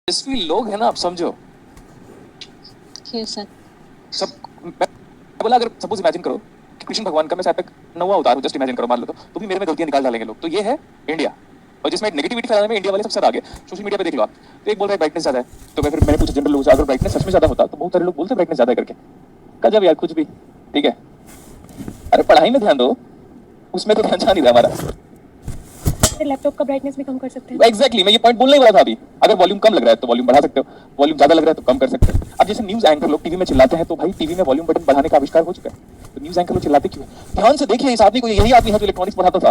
तेजस्वी लोग है ना, आप समझो। सर सब मैं बोला, अगर सपोज इमेजिन करो कि कृष्ण भगवान का मैं शायद तक 9वां अवतार हूं, जस्ट इमेजिन करो, मान लो, तो भी मेरे में गलतियां निकाल डालेंगे लोग। तो ये है इंडिया, और जिसमें नेगेटिविटी फैलाने में इंडिया वाले सबसे आगे। सोशल मीडिया पे देख लो आप, तो एक बोल रहा है ब्राइटनेस ज्यादा है, तो मैंने पूछा जनरल लोगों से, अगर ब्राइटनेस सच में ज्यादा होता तो बहुत सारे लोग बोलते ब्राइटनेस ज्यादा है करके। गजब यार, कुछ भी ठीक है। अरे पढ़ाई में ध्यान दो, उसमें तो ध्यान जा नहीं रहा हमारा। लैपटॉप का ब्राइटनेस भी कम कर सकते हैं। एग्जैक्टली, मैं ये पॉइंट बोलने ही वाला था अभी। अगर वॉल्यूम कम लग रहा है तो वॉल्यूम बढ़ा सकते हो, वॉल्यूम ज्यादा लग रहा है तो कम कर सकते हो। अब जैसे न्यूज एंकर लोग टीवी में चिल्लाते हैं, तो भाई टीवी में वॉल्यूम बटन बढ़ाने का आविष्कार हो चुका है, तो न्यूज एंकर लोग चिल्लाते क्यों है? ध्यान से देखिए, इस आदमी को, यही आदमी है जो इलेक्ट्रॉनिक्स पढ़ाता था।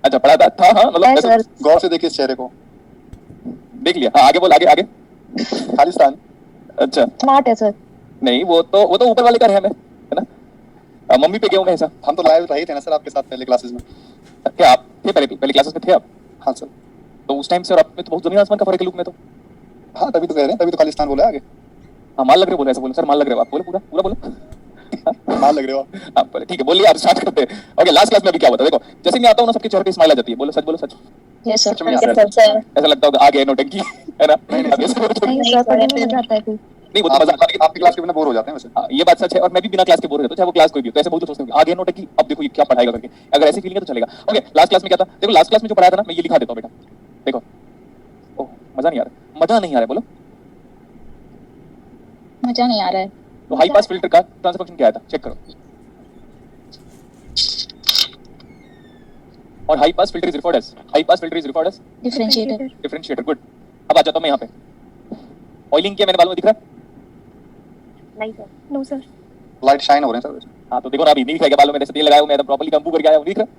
अच्छा, पढ़ाता था, हाँ, मतलब गौर से देखिए इस चेहरे को, देख लिया। हाँ, आगे बोल, आगे आगे। खालिस्तान। अच्छा, स्मार्ट है सर। नहीं, वो तो ऊपर वाले का है ना। मम्मी पे गया हूँ मैं ऐसा। हम तो लाइव रहे थे ना सर आपके साथ पहले क्लासेस में। क्या आप थे पहले क्लासेस में थे आप? हाँ सर। तो उस टाइम से और अब में तो बहुत जमीन आसमान का फर्क है लुक में तो। हाँ, तभी तो कह रहे हैं, तभी तो खालिस्तान बोला आगे। हाँ, माल लग रहे, बोले ऐसा बोलो सर, माल लग रहे हो आप, बोलो पूरा पूरा बोलो। माल लग रहे हो आप। हाँ, बोले ठीक है, बोलिए, आप स्टार्ट करते हैं। ओके, लास्ट क्लास में अभी क्या होता है देखो, जैसे मैं आता हूँ ना, सबके चेहरे पे स्माइल आ जाती है। बोलो सच, बोलो सच। Yes sir. सच में यार। ऐसा लगता होगा आ गया नौटंकी, है ना? नहीं सर, पढ़ने में मजा आता है फिर। नहीं, वो तो मजा आता है, आपकी क्लास के बिना बोर हो जाते हैं वैसे। हाँ, ये बात सच है। और मैं भी बिना क्लास के बोर हो जाता हूँ, चाहे वो क्लास कोई भी हो। तो ऐसे बहुत लोग सोचते हैं आ गया नौटंकी, अब देखो ये क्या पढ़ाएगा करके। अगर ऐसी फीलिंग है तो चलेगा। ओके, लास्ट क्लास में क्या था देखो, लास्ट क्लास में जो पढ़ाया था ना, मैं ये लिखा देता हूँ बेटा, देखो। ओह, मजा नहीं आ रहा, मजा नहीं आ रहा है, बोलो। मजा नहीं आ रहा है। तो हाई पास फिल्टर का ट्रांसफर फंक्शन क्या आया था, चेक करो। और high pass filter is referred as, high pass filter is referred as differentiator. Good. अब आ जाता हूं मैं यहाँ पे। ऑयलिंग किया मैंने बालों में, दिख रहा है? नहीं sir. No sir. Light shine हो रहे हैं सर। हाँ, तो देखो ना, अभी नहीं दिख रहा बालों में, जैसे तेल लगाया हूं मैं, एकदम प्रॉपर्ली कंपू करके आया हूं, दिख रहा है?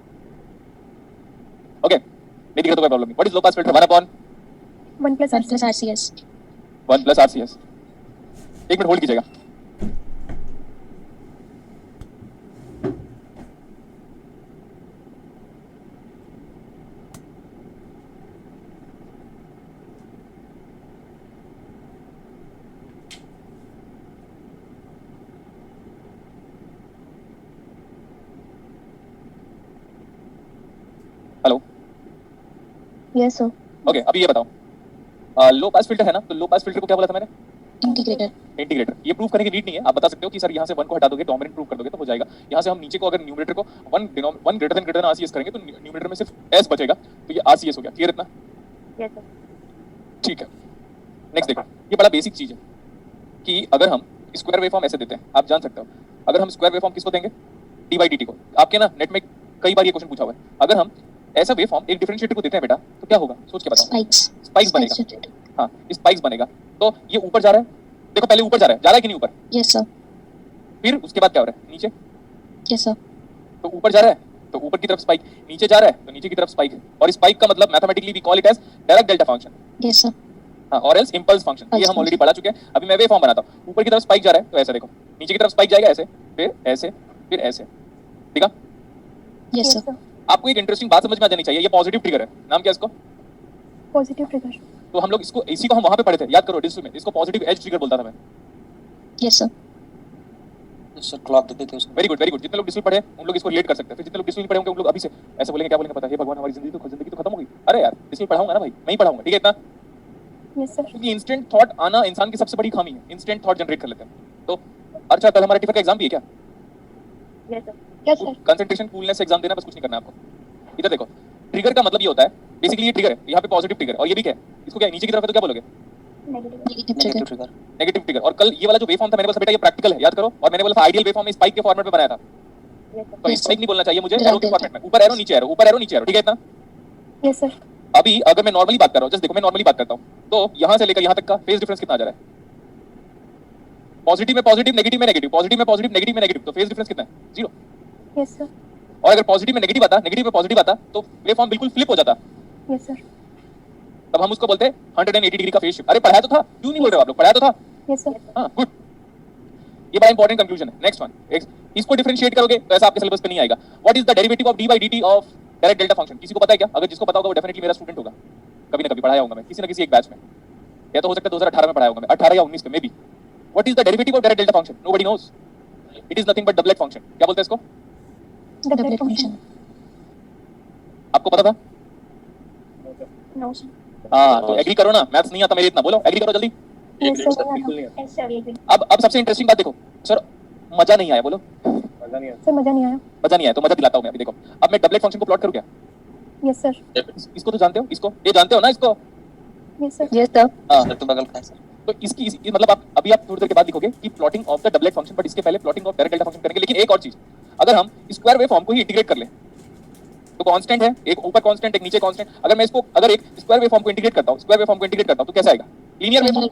ओके, नहीं दिख रहा तो कोई प्रॉब्लम नहीं। What is low pass filter? 1 plus RCS। 1 plus RCS। एक मिनट होल्ड कीजिएगा। हेलो। Yes sir. ओके, अभी ये बताओ, लो पास फिल्टर है ना, तो लो पास फिल्टर को क्या बोला था मैंने? इंटीग्रेटर। ये प्रूव करने की नीड नहीं है, आप बता सकते हो कि सर यहाँ से 1 को हटा दोगे, डोमिनेंट प्रूव कर दोगे तो हो जाएगा। यहाँ से हम नीचे को, अगर न्यूमरेटर को 1 ग्रेटर देन RCS करेंगे, तो न्यूमरेटर में सिर्फ S बचेगा, तो ये RCS हो गया। क्लियर इतना? Yes sir. ठीक है, नेक्स्ट देखो, ये बड़ा बेसिक चीज है कि अगर हम स्क्वायर वेवफॉर्म ऐसे देते हैं, आप जान सकते हो, अगर हम स्क्वायर वेवफॉर्म किसको देंगे? dy/dt को। आपके ना नेट में कई बार ये क्वेश्चन पूछा हुआ है। अगर हम ऐसा वेवफॉर्म एक डिफरेंशिएटर को देते हैं बेटा, तो क्या होगा, सोच के बताओ। स्पाइक्स बनेगा। हाँ, स्पाइक्स बनेगा। तो ये ऊपर जा रहा है, देखो पहले ऊपर जा रहा है कि नहीं ऊपर? Yes sir. फिर उसके बाद क्या हो रहा है, नीचे। Yes sir. तो ऊपर जा रहा है तो ऊपर की तरफ स्पाइक, नीचे जा रहा है तो नीचे की तरफ स्पाइक है। और स्पाइक का मतलब mathematically we call it as direct delta function. Yes sir. हाँ, और एल्स इंपल्स फंक्शन, ये हम ऑलरेडी पढ़ा चुके हैं। अभी मैं वेवफॉर्म बनाता हूँ, ऊपर की तरफ स्पाइक जा रहा है तो ऐसे देखो, नीचे की तरफ स्पाइक जाएगा ऐसे, फिर ऐसे, फिर ऐसे, ठीक है? Yes sir. आपको एक इंटरेस्टिंग बात समझ में आ जानी चाहिए, ये पॉजिटिव ट्रिगर है। नाम क्या है इसको? Positive trigger. तो हम लोग इसको, इसी को हम वहां पे पढ़े थे, याद करो डिजिटल में, इसको पॉजिटिव एज ट्रिगर बोलता था मैं। Yes sir. सर क्लॉक देते थे उसको। Very good, very good. जितने लोग डिजिटल पढ़े उन लोग इसको रिलेट कर सकते हैं। फिर जितने लोग डिजिटल नहीं पढ़े होंगे उन लोग अभी से ऐसे बोलेंगे, क्या बोलेंगे पता है? हे भगवान, हमारी जिंदगी तो खत्म हो गई। अरे यार, डिजिटल पढ़ाऊंगा ना भाई, मैं ही पढ़ाऊंगा, ठीक है इतना? Yes sir. क्योंकि इंस्टेंट थॉट आना इंसान की सबसे बड़ी खामी है। इंस्टेंट थॉट जनरेट कर लेते हैं। तो अच्छा, कल हमारा टिफर का एग्जाम भी है क्या? Yes sir. Yes sir. Concentration, coolness से एग्जाम देना, बस कुछ नहीं करना है आपको। इधर देखो, ट्रिगर का मतलब ये होता है, बेसिकली ये ट्रिगर है, यहाँ पे पॉजिटिव ट्रिगर है, और ये भी क्या है, इसको क्या नीचे की तरफ है तो क्या बोलोगे? Negative trigger. Negative trigger. और कल ये वाला जो वेवफॉर्म था, मैंने बोला बेटा ये प्रैक्टिकल है, याद करो। और मैंने बोला था आइडियल वेवफॉर्म में स्पाइक के फॉर्मेट में बनाया था। तो स्पाइक नहीं बोलना चाहिए मुझे, एरो के फॉर्मेट में, ऊपर एरो नीचे एरो, ऊपर एरो नीचे एरो, ठीक है इतना? Yes sir. अभी अगर मैं नॉर्मली बात कर रहा हूँ, जस्ट देखो मैं नॉर्मली बात करता हूँ, तो यहाँ से लेकर यहाँ तक का फेज डिफरेंस कितना आ जा रहा है? पॉजिटिव में पॉजिटिव, नेगेटिव में नेगेटिव, पॉजिटिव में पॉजिटिव, नेगेटिव में नेगेटिव, तो फेज डिफरेंस कितना है? 0। Yes sir. और अगर पॉजिटिव में नेगेटिव आता, नेगेटिव में पॉजिटिव आता, तो वेवफॉर्म बिल्कुल फ्लिप हो जाता। Yes sir. तब हम उसको बोलते हैं 180 डिग्री का फेज शिफ्ट। अरे पढ़ाया तो था, क्यों नहीं बोल रहे हो आप लोग? पढ़ाया तो था। Yes sir. हाँ, गुड। ये बड़ा इंपॉर्टेंट कंक्लूजन है। नेक्स्ट वन, इसको डिफरेंशिएट करोगे तो ऐसा आपके सिलेबस पे नहीं आएगा। What is the derivative of dy/dt of direct delta function? किसी को पता है क्या? अगर जिसको पता होगा वो डेफिनेटली मेरा स्टूडेंट होगा, कभी ना कभी पढ़ाया होगा मैं किसी ना किसी एक बैच में, या तो हो सकता है 2018 में पढ़ाया होगा मैं, 18 या 19 में maybe. What is the derivative of direct delta function? Nobody knows. It is nothing but doublet function. क्या बोलते हैं इसको? Doublet function. आपको पता था? No sir. हाँ तो एग्री करो ना, मैथ्स नहीं आता मेरे इतना, बोलो एग्री करो जल्दी। Yes, sir. Yes, sir. Agree. अब सबसे इंटरेस्टिंग बात देखो सर, मजा नहीं आया, बोलो Sir, मजा नहीं आया. मजा नहीं आया तो मजा दिलाता हूँ मैं अभी। देखो अब मैं डबलेट फंक्शन को प्लॉट करूँ क्या? Yes, sir. इसको तो जानते हो, इसको ये जानते हो ना इसको? Yes, sir. Yes, sir. हाँ सर तो बगल का है सर। तो इसकी मतलब आप अभी आप थोड़ी देर के बाद लिखोगे कि plotting of the doublet function, but इसके पहले plotting of direct delta function करेंगे। लेकिन एक और चीज, अगर हम स्क्वायर वेव फॉर्म को ही इंटीग्रेट कर लें तो कांस्टेंट है, एक ऊपर कांस्टेंट एक नीचे कांस्टेंट, अगर मैं इसको अगर एक स्क्वायर वेव फॉर्म को इंटीग्रेट करता हूं, स्क्वायर वेव फॉर्म को इंटीग्रेट करता हूं तो कैसा आएगा? लीनियर वेव फॉर्म,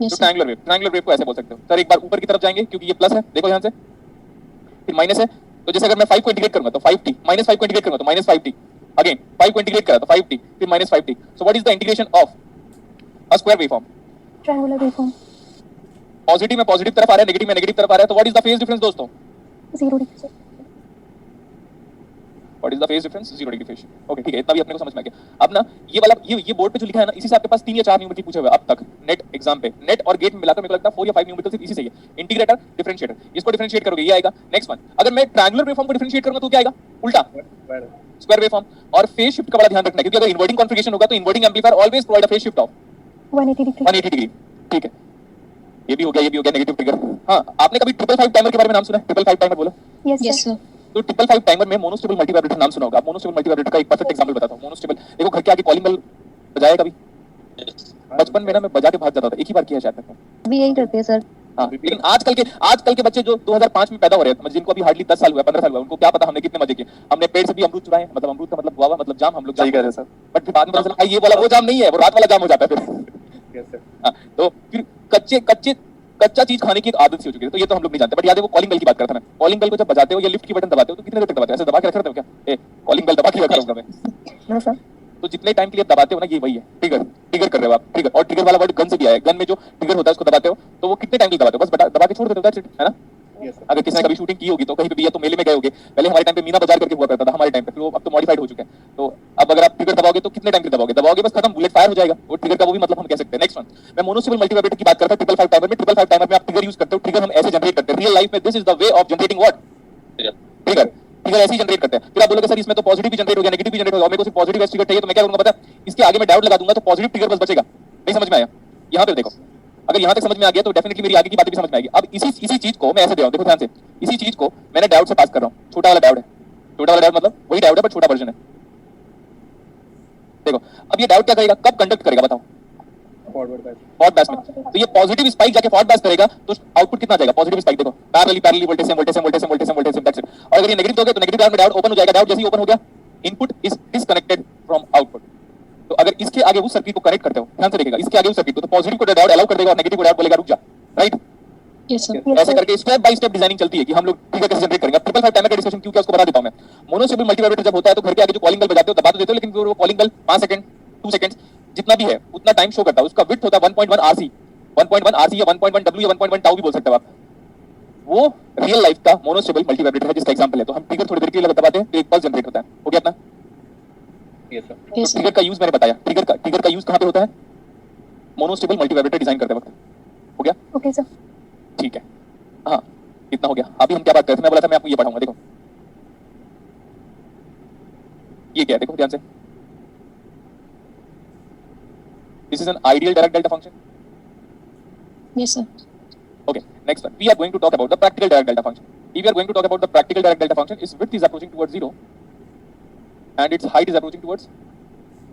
Yes, तो sir. ट्रायंगुलर वेव को ऐसे बोल सकते हो सर। एक बार ऊपर की तरफ जाएंगे क्योंकि ये प्लस है, देखो ध्यान से, फिर माइनस है, तो जैसे अगर मैं 5 को इंटीग्रेट करूंगा तो 5t, -5 को इंटीग्रेट करूंगा तो -5t, अगेन 5 को इंटीग्रेट करा तो 5t, फिर -5t। So what is the integration of a square wave form? Triangular waveform. Positive में पॉजिटिव तरफ आ रहा है, नेगेटिव में नेगेटिव तरफ आ रहा है, तो what is the phase difference दोस्तों? 0 degree, sir. What is the phase difference? 0 degree phase. Okay ठीक है, इतना भी अपने को समझ में आ गया। अब ना ये वाला ये बोर्ड पे जो लिखा है ना, इसी से आपके पास 3 या 4 न्यूमेरिकल पूछे हुए अब तक नेट एग्जाम पे, नेट और गेट में मिलाकर मेरे को लगता है 4 या 5 न्यूमेरिकल सिर्फ इसी से ही है। इंटीग्रेटर, डिफरेंशिएटर, इसको डिफरेंशिएट करोगे ये आएगा। नेक्स्ट वन, अगर मैं ट्रायंगुलर वेवफॉर्म को डिफरेंशिएट करूंगा तो क्या आएगा? उल्टा स्क्वायर वेवफॉर्म। और फेज शिफ्ट का बड़ा ध्यान रखना है, क्योंकि अगर इन्वर्टिंग कॉन्फिगरेशन होगा तो inverting amplifier always provide a phase shift of 180 degree. 180 degree. ठीक है, ये भी हो गया, ये भी हो गया नेगेटिव ट्रिगर। हाँ, आपने कभी 555 टाइमर के बारे में नाम सुना है? 555 टाइमर बोलो। Yes, Yes, sir. sir. तो 555 टाइमर में मोनोस्टेबल मल्टीवाइब्रेटर नाम सुना होगा। आप मोनोस्टेबल मल्टीवाइब्रेटर का एक परफेक्ट एग्जांपल बताता हूं। मोनोस्टेबल, देखो घर के आगे कॉलिंग बेल बजाया कभी? बचपन में ना मैं बजा के भाग जाता था, एक ही बार किया शायद तक। भी यही करते हैं सर. हाँ, लेकिन आजकल के बच्चे जो 2005 में पैदा हो रहे हैं, जिनको अभी हार्डली 10 साल हुआ, 15 साल हुआ, उनको क्या पता हमने कितने मजे किए। हमने पेड़ से भी अमरूद चुराए, मतलब अमरूद का मतलब गुआवा, मतलब जाम, हम लोग सही कह रहे हैं सर। बट फिर बाद में पता चला ये वाला वो जाम नहीं है, वो रात वाला जाम हो जाता है फिर। हाँ, तो फिर कच्चा चीज खाने की एक आदत सी हो चुकी है, तो ये तो हम लोग नहीं जानते। बट याद है वो कॉलिंग बेल की बात करता मैं। कॉलिंग बेल को जब बजाते हो या लिफ्ट की बटन दबाते हो तो कितने देर तक दबाते हो? ऐसे दबा के रख रहे हो क्या? ए कॉलिंग बेल दबा के रखा रहूंगा मैं। No, sir. तो जितने टाइम के लिए दबाते हो ना, ये वही है ट्रिगर कर रहे हो आप। ट्रिगर, और ट्रिगर वाला वर्ड गन से भी आया है। गन में जो ट्रिगर होता है उसको दबाते हो तो वो कितने टाइम के लिए दबाते हो? बस दबा के छोड़ देते हो, that's it, है ना? अगर किसी ने कभी शूटिंग की होगी तो कहीं पे भी, या तो मेले में गए होगे, पहले हमारे टाइम पे मीना बाजार करके हुआ करता था हमारे टाइम पे, फिर वो अब तो मॉडिफाइड हो चुके हैं। तो अब अगर आप ट्रिगर दबाओगे तो कितने टाइम के लिए दबाओगे बस खत्म, बुलेट फायर हो जाएगा। वो ट्रिगर का वो भी मतलब हम कह सकते हैं। नेक्स्ट वन, मैं मोनोस्टेबल मल्टीवाइब्रेटर की बात करता हूं। 555 टाइमर में 555 टाइमर में आप ट्रिगर यूज करते हो। ट्रिगर हम ऐसे जनरेट करते हैं रियल लाइफ में। This is the way of generating what? Trigger ऐसे ही जनरेट करते हैं। फिर आप बोलोगे सर इसमें तो पॉजिटिव भी जनरेट हो गया, नेगेटिव भी जनरेट हो गया, मेरे को सिर्फ पॉजिटिव ट्रिगर चाहिए, तो मैं क्या करूंगा पता है? इसके आगे मैं डायोड लगा दूंगा तो पॉजिटिव ट्रिगर बस बचेगा। नहीं समझ में आया? यहाँ पे देखो, अगर यहाँ तक समझ में आ गया तो डेफिनेटली मेरी आगे की बातें भी समझ में आएगी। अब इसी चीज को मैं ऐसे दे रहा हूँ, देखो ध्यान से, इसी चीज को मैंने डायोड से पास कर रहा हूँ। छोटा वाला डायोड है, छोटा वाला डायोड मतलब वही डायोड है बट छोटा वर्जन है। देखो अब ये डायोड क्या करेगा, कब कंडक्ट करेगा बताओ? फॉरवर्ड बैस में। तो ये पॉजिटिव स्पाइक जाके फॉरवर्ड बैस करेगा तो आउटपुट कितना जाएगा? Positive spike. देखो parallelly voltage same, that's it. और अगर ये नेगेटिव दोगे तो नेगेटिव डायोड में डायोड ओपन हो जाएगा। डायोड जैसे ही ओपन हो गया, input is disconnected from output. तो अगर इसके आगे उस सर्किट को कनेक्ट करते हो, ध्यान से देखिएगा, इसके आगे उस सर्किट को, तो पॉजिटिव को डायोड अलाउ कर देगा और नेगेटिव को डायोड बोलेगा रुक जा, राइट? Yes, sir. ऐसे करके स्टेप बाय स्टेप डिजाइनिंग चलती है कि हम लोग ट्रिगर कैसे जनरेट करेंगे। 555 टाइमर का डिस्कशन क्यों किया उसको बता देता हूं मैं। मोनोस्टेबल मल्टीवाइब्रेटर जब होता है तो घर के आगे जो कॉलिंग बेल बजाते हो दबा तो देते हो, लेकिन वो कॉलिंग बेल 5 सेकंड 2 सेकंड जितना भी है उतना टाइम शो करता है। उसका विड्थ होता है 1.1 आरसी, 1.1 आरसी या 1.1 डब्ल्यू या 1.1 टाउ भी बोल सकते हो आप। वो रियल लाइफ का मोनोस्टेबल मल्टीवाइब्रेटर है जिसका एग्जांपल है। तो हम ट्रिगर थोड़ी देर के लिए दबाते हैं तो एक पल्स जनरेट होता है। हो गया अपना? Yes, तो sir. ट्रिगर का यूज मैंने बताया। ट्रिगर का यूज कहां पे होता है? मोनोस्टेबल मल्टीवाइब्रेटर डिजाइन करते वक्त। हो गया? Okay, sir. ठीक है, हाँ इतना हो गया। अभी हम क्या बात कर रहे थे? मैं बोला था मैं आपको ये पढ़ाऊंगा। देखो ये क्या है, देखो ध्यान से, this is an ideal direct delta function. Yes, sir. Okay, next one. We are going to talk about the practical direct delta function. If we are going to talk about the practical direct delta function, its width is approaching towards 0 and its height is approaching towards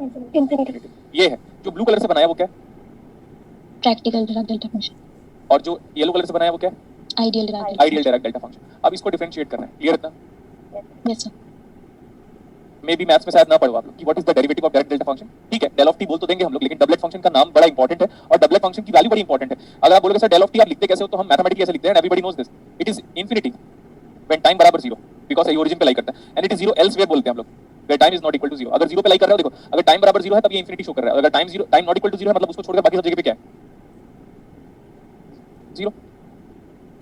Infinity. ये है। जो blue colour से बनाया वो क्या है? Practical direct delta function. और जो येलो कलर से बनाया वो क्या है? Ideal direct delta. Ideal direct delta function. अब इसको डिफरेंशिएट करना है, क्लियर इतना? Yes, sir. May be maths में शायद ना पढ़ो आप लोग कि what is the derivative of direct delta function. ठीक है, डेल ऑफ टी बोल तो देंगे हम लोग, लेकिन डबलेट फंक्शन का नाम बड़ा इंपॉर्टेंट है और डबलेट फंक्शन की वैल्यू बड़ी इंपॉर्टेंट है। अगर आप बोलोगे सर डेल ऑफ टी आप लिखते कैसे हो, तो हम मैथमेटिकली ऐसे लिखते हैं, everybody knows this, it is infinity when time बराबर 0 बिकॉज़ ये ओरिजिन पे लाई करता है, एंड इट इज 0 एल्सवेयर बोलते हैं हम लोग, where time is not equal to 0। अगर 0 पे लाई कर रहे हो, देखो अगर टाइम बराबर 0 है तब ये इंफिनिटी शो कर रहा है, अगर टाइम नॉट इक्वल टू 0 है मतलब उसको छोड़कर बाकी सब जगह पे क्या है? 0।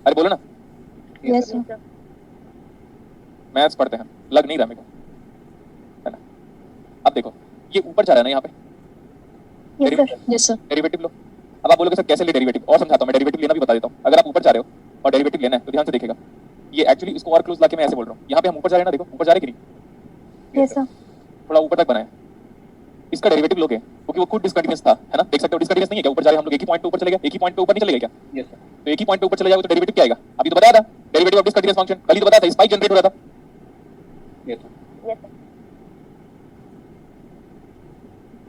अरे बोलो ना, Yes, sir. मैथ्स पढ़ते हैं, लग नहीं रहा मेरे को, है ना? अब देखो ये ऊपर जा रहा है ना यहाँ पे, Yes, sir. Yes, sir. Derivative लो। अब आप बोलोगे सर कैसे ले डेरिवेटिव, और समझाता हूं मैं, डेरिवेटिव लेना भी बता देता हूं। अगर आप ऊपर जा रहे हो और डेरिवेटिव लेना है तो ध्यान से देखिएगा, ये एक्चुअली इसको और क्लोज लाके मैं ऐसे बोल रहा हूं, यहाँ पे हम ऊपर जा रहे हैं ना, देखो ऊपर जा रहे हैं कि नहीं? Yes, sir. थोड़ा ऊपर तक बनाया, इसका डेरिवेटिव लोगे क्योंकि वो खुद डिसकंटिन्यूअस था, है ना? देख सकते हो डिसकंटिन्यूअस नहीं है क्या? ऊपर जा रहे हम लोग एक ही पॉइंट पे ऊपर चले गए, एक ही पॉइंट पे ऊपर नहीं चले गए क्या? यस सर तो एक ही पॉइंट पे ऊपर चले जाओगे तो डेरिवेटिव क्या आएगा? अभी तो बताया था डेरिवेटिव ऑफ डिसकंटिन्यूअस फंक्शन, कल ही तो बताया था, स्पाइक जनरेट हो रहा था। यस सर यस सर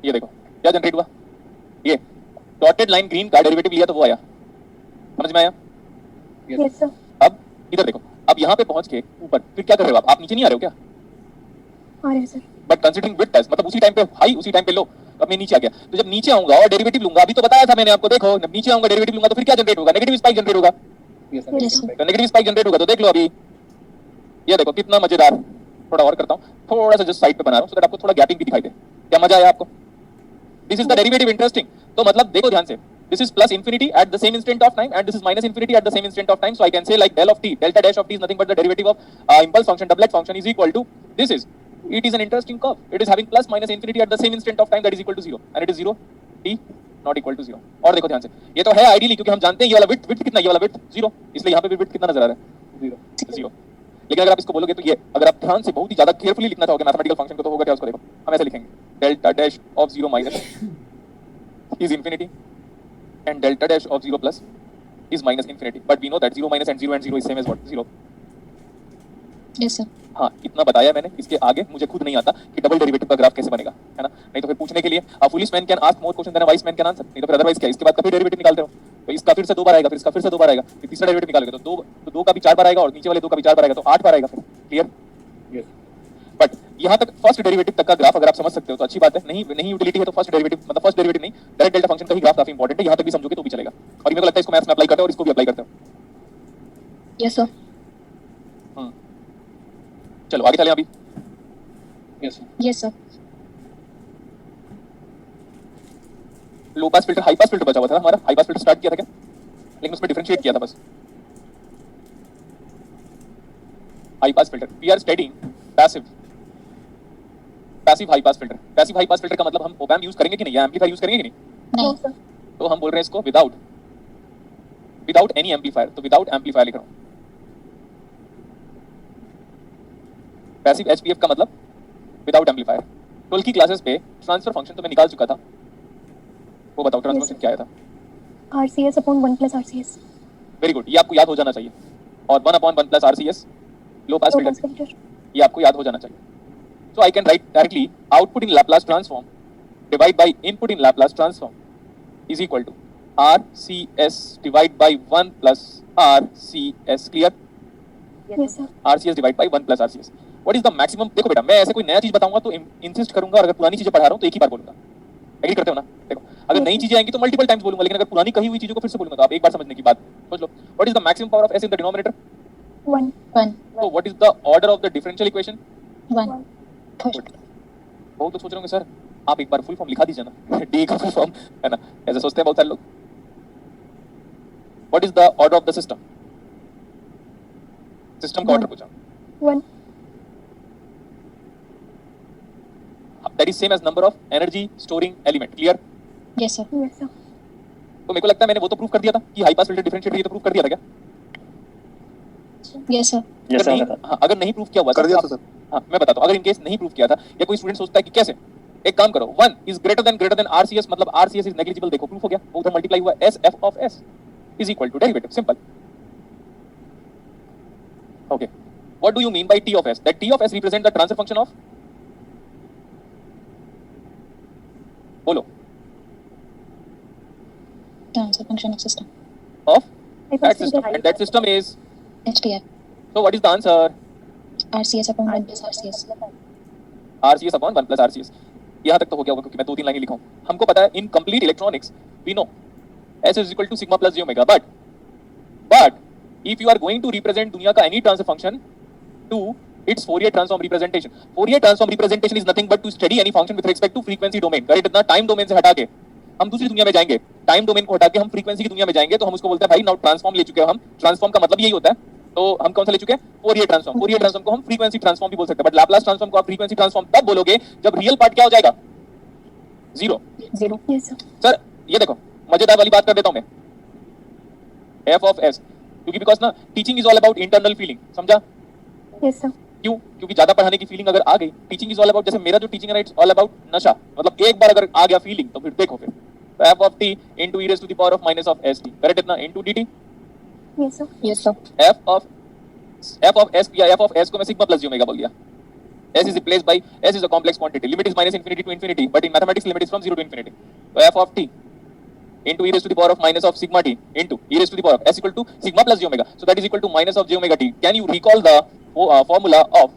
ये देखो क्या जनरेट हुआ, ये डॉटेड लाइन ग्रीन का डेरिवेटिव लिया तो वो आया, समझ में आया? यस सर अब इधर देखो, अब यहाँ पे पहुंच के ऊपर फिर क्या कर रहे हो आप नीचे नहीं आ रहे हो क्या? आ रहे हैं sir but considering width as मतलब उसी टाइम पे हाई उसी टाइम पे लो, अब मैं नीचे आ गया तो जब नीचे आऊंगा और डेरिवेटिव लूंगा, अभी तो बताया था मैंने आपको, देखो जब नीचे आऊंगा डेरिवेटिव लूंगा तो फिर क्या जनरेट होगा? नेगेटिव स्पाइक जनरेट होगा। Yes Yes, sir sir. तो नेगेटिव स्पाइक जनरेट होगा तो देख लो अभी, ये देखो कितना मजेदार। थोड़ा और करता हूँ, थोड़ा सा जस्ट साइड पे बना रहा हूँ सो दैट आपको थोड़ा गैपिंग भी दिखाई दे। क्या मजा आया आपको? This is the derivative interesting. तो मतलब देखो ध्यान से, this is plus infinity at the same instant of time and this is minus infinity at the same instant of time, so I can say like del of t, delta dash of t is nothing but the derivative of impulse function, doublet function is equal to this is, it is an interesting curve, it is having plus minus infinity at the same instant of time that is equal to 0 and it is 0 t not equal to 0। और देखो ध्यान से, ये तो है ideally क्योंकि हम जानते हैं ये वाला width कितना, ये वाला width 0, इसलिए यहाँ पे भी width कितना नजर आ रहा है? 0। लेकिन अगर आप इसको बोलोगे तो ये, अगर आप ध्यान से बहुत ही ज्यादा केयरफुली लिखना चाहोगे मैथमेटिकल फंक्शन को तो होगा क्या? उसको देखो हम ऐसे लिखेंगे, delta dash of 0 minus is infinity and delta dash of 0 plus is minus infinity, but we know that 0 minus and 0 is same as what? 0। Yes, sir. हाँ इतना बताया मैंने, इसके आगे मुझे खुद नहीं आता कि डबल डेरिवेटिव का ग्राफ कैसे बनेगा, है ना? नहीं तो फिर पूछने के लिए a foolish man can ask more questions than a wise man can answer, नहीं तो फिर अदरवाइज क्या, इसके बाद कभी डेरिवेटिव निकालते हो तो इसका फिर से 2 बार आएगा, फिर इसका फिर से 2 बार आएगा, फिर तीसरा डेरिवेटिव निकालोगे तो 2 का भी 4 बार आएगा और नीचे वाले 2 का भी 4 बार आएगा तो 8 बार आएगा फिर। क्लियर? यस बट यहाँ तक फर्स्ट डेरिवेटिव तक का ग्राफ अगर आप समझ सकते हो तो अच्छी बात है, नहीं यूटिलिटी है तो फर्स्ट डेरिवेटिव मतलब फर्स्ट डेरिवेटिव नहीं डायरेक्ट डेल्टा फंक्शन का ही ग्राफ काफी इंपॉर्टेंट है, यहाँ तक भी समझोगे तो भी चलेगा। और मेरे को लगता है इसको मैथ्स में अप्लाई करते हो और इसको भी अप्लाई करते हो। Yes, sir. चलो आगे चलें अभी। Yes sir Yes, sir. Low pass filter high pass filter बचा हुआ था हमारा, हाई पास फिल्टर स्टार्ट किया था क्या? लेकिन उसमें डिफरेंशिएट किया था बस। High pass filter we are studying passive high pass filter. Passive high pass filter का मतलब हम ऑप एम्प यूज करेंगे कि नहीं, या एम्पलीफायर यूज करेंगे कि नहीं? नो नहीं. सर तो हम बोल रहे हैं इसको विदाउट एनी एम्पलीफायर, तो विदाउट एम्पलीफायर लिख रहा हूं। पैसिव एचपीएफ का मतलब विदाउट एम्पलीफायर। 12 की क्लासेस पे ट्रांसफर फंक्शन तो मैं निकाल चुका था, वो बताओ ट्रांसफर फंक्शन क्या आया था? RCS upon 1 plus RCS very good, ये आपको याद हो जाना चाहिए। और 1/1 प्लस RCS लो पास low pass फिल्टर, filter ये आपको याद हो जाना चाहिए। So I can write directly output in Laplace transform divide by input in Laplace transform is equal to RCS divide by 1 plus RCS। Clear? yes sir RCS divide by 1 plus RCS। What is the maximum? देखो बेटा मैं ऐसे कोई नया चीज बताऊंगा तो insist करूंगा, और अगर पुरानी चीजें पढ़ा रहा हूं तो एक ही बार बोलूंगा। एग्री करते हो ना? देखो अगर नई चीजें आएंगी तो मल्टीपल टाइम्स बोलूंगा, लेकिन अगर पुरानी कही हुई चीजों को फिर से बोलूंगा तो आप एक बार समझने की बात सोच लो। What is the maximum power of s in the denominator? 1 1. तो what is the order of the differential equation? 1. First. बहुत तो सोच रहे होंगे सर आप एक बार फुल फॉर्म लिखा दीजिए ना, डी का फुल फॉर्म, है ना? ऐसे सोचते हैं बहुत सारे लोग। What is the order of the system? System का ऑर्डर पूछा। 1 that is same as number of energy storing element. Clear? Yes, sir. yes sir तो मेरे को लगता है मैंने वो तो प्रूफ कर दिया था कि हाई पास फिल्टर डिफरेंशिएट ये तो प्रूफ कर दिया था क्या? Yes, sir. अगर नहीं, हाँ, अगर नहीं प्रूफ किया हुआ कर दिया था तो सर। हाँ मैं बताता हूँ, अगर इन केस नहीं प्रूफ किया था या कोई स्टूडेंट सोचता है कि कैसे, एक काम करो 1 इज ग्रेटर देन RCS मतलब RCS इज नेग्लिजिबल, देखो प्रूफ हो गया, वो उधर मल्टीप्लाई हुआ s f of s is equal to derivative, simple. Okay what do you mean by t of s? That t of s represent the transfer function of, बोलो, Transfer function of system. of high that pass system, filter and that system is, HPF. so what is the answer? RCS upon 1 plus RCS. RCS upon 1 plus RCS। यहाँ तक तो हो गया होगा क्योंकि मैं 2-3 लाइनें लिखा हूँ। हमको पता है in complete electronics we know S is equal to sigma plus j omega, but if you are going to represent दुनिया का any transfer function to its Fourier transform representation, Fourier transform representation is nothing but to study any function with respect to frequency domain। Correct? इतना time domain से हटा के हम दूसरी दुनिया में जाएंगे, टाइम डोमेन को हटा के हम फ्रीक्वेंसी की दुनिया में जाएंगे, तो हम उसको बोलते हैं भाई नाउ ट्रांसफॉर्म ले चुके हैं हम। ट्रांसफॉर्म का मतलब यही होता है, तो हम कौन सा ले चुके हैं? Fourier transform. फोरियर ट्रांसफॉर्म को हम फ्रीक्वेंसी ट्रांसफॉर्म भी बोल सकते हैं, बट लैप्लास ट्रांसफॉर्म को आप फ्रीक्वेंसी ट्रांसफॉर्म तब बोलोगे जब रियल पार्ट क्या हो जाएगा? 0। 0. yes sir सर ये देखो मजेदार वाली बात कर देता हूं मैं, f of s, क्योंकि बिकॉज ना teaching is all about internal feeling, समझा? yes sir क्यों? क्योंकि ज्यादा पढ़ाने की फीलिंग अगर आ गई, टीचिंग इज ऑल अबाउट, जैसे मेरा जो टीचिंग है इट्स ऑल अबाउट नशा, मतलब एक बार अगर आ गया फीलिंग तो फिर देखो फिर f of t into e raised to the power of minus of st, correct इतना, into dt, Yes, sir. Yes, sir. f of s या f of s को मैं सिग्मा प्लस j ओमेगा बोल दिया. s is replaced by s is a complex quantity, limit is minus infinity to infinity, but in mathematics limit is from 0 to infinity. So f of t into e raised to the power of minus of sigma t into e raised to the power of s equal to sigma plus j omega, so that is equal to minus of j omega t. Can you recall the formula of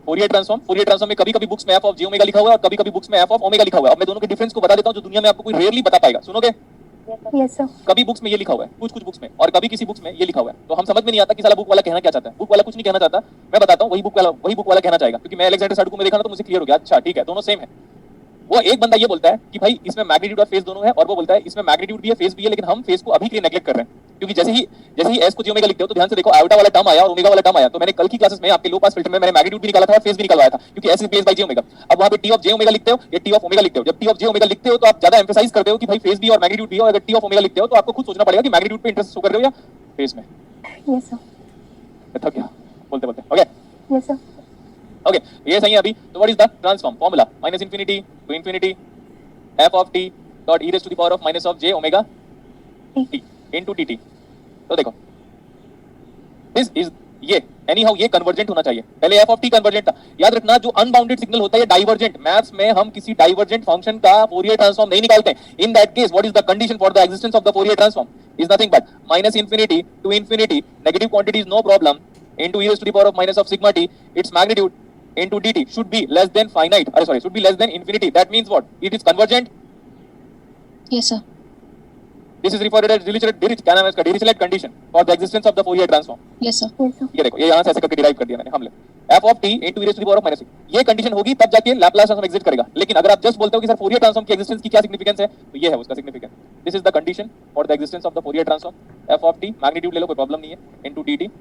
Fourier transform? Fourier transform में कभी-कभी books में f of j omega लिखा हुआ है और कभी-कभी books में f of omega लिखा हुआ है. अब मैं दोनों के डिफरेंस को बता देता हूं जो दुनिया में आपको कोई रेयरली बता पाएगा. सुनोगे? Yes, sir. कभी बुक्स में ये लिखा हुआ है, कुछ बुक्स में, और कभी किसी बुक्स में ये लिखा हुआ है. तो हम समझ में नहीं आता कि साला बुक वाला कहना क्या चाहता है. बुक वाला कुछ नहीं कहना चाहता, मैं बताता हूं वही बुक वाला कहना चाहेगा, क्योंकि मैं अलेक्जेंडर साडुको में देखा ना तो मुझे क्लियर हो गया. अच्छा ठीक है, दोनों सेम है. वो एक बंदा ये बोलता है कि भाई इसमें मैग्नीट्यूड और फेज दोनों है, और वो बोलता है इसमें मैग्नीट्यूड भी है फेज भी है, लेकिन हम फेज को अभी के लिए नेग्लेक्ट कर रहे हैं, क्योंकि जैसे ही s को j ओमेगा लिखते हो तो ध्यान से देखो आयोटा वाला टर्म आया और ओमेगा वाला टर्म आया. तो मैंने कल की क्लासेस में आपके लो पास फिल्टर में मैंने मैग्नीट्यूड भी निकाला था और फेज भी निकलवाया था, क्योंकि s replace by j omega. अब वहां पे t ऑफ j ओमेगा लिखते हो या t ऑफ ओमेगा लिखते हो. जब t ऑफ j ओमेगा लिखते हो तो आप ज्यादा एम्फसाइज करते हो कि भाई फेज भी और मैग्नीट्यूड भी है, और अगर t ऑफ ओमेगा लिखते हो तो आपको खुद सोचना पड़ेगा कि मैग्नीट्यूड पे इंटरेस्ट शो कर रहे हो या फेज में. Yes, sir. मैं थक गया बोलते बोलते. Okay Yes, sir. ओके, ये सही है अभी. तो what is the transform formula? Minus infinity to infinity f of t dot e raised to the power of minus of j omega t into dt. तो देखो दिस इज ये any how ये convergent होना चाहिए. पहले f of t convergent था. याद रखना जो अनबाउंडेड सिग्नल होता है ये डाइवर्जेंट. मैथ्स में हम किसी डाइवर्जेंट फंक्शन का फोरियर ट्रांसफॉर्म नहीं निकालते. In that case what is the condition for the existence of the Fourier transform? Is nothing but minus infinity to infinity negative quantity is no problem into e raised to the power of minus of sigma t, its magnitude into dt should be less than finite, should be less than infinity. That means what? It is convergent. Yes, sir. This is referred as Dirichlet condition for the existence of the Fourier transform. Yes, sir. Yes, sir. ये देखो ये यहाँ से ऐसे करके derive कर दिया मैंने हमले. f of t into e raised to the power of minus 6. ये कंडीशन होगी तब जाके लैपलास ट्रांसफॉर्म एग्जिस्ट करेगा. लेकिन अगर आप जस्ट बोलते हो कि सर फोरियर ट्रांसफॉर्म की एग्जिस्टेंस की क्या सिग्निफिकेंस है, तो ये है उसका significance. This is the condition for the existence of the Fourier transform. f of t magnitude ले लो, कोई प्रॉब्लम नहीं है, into dt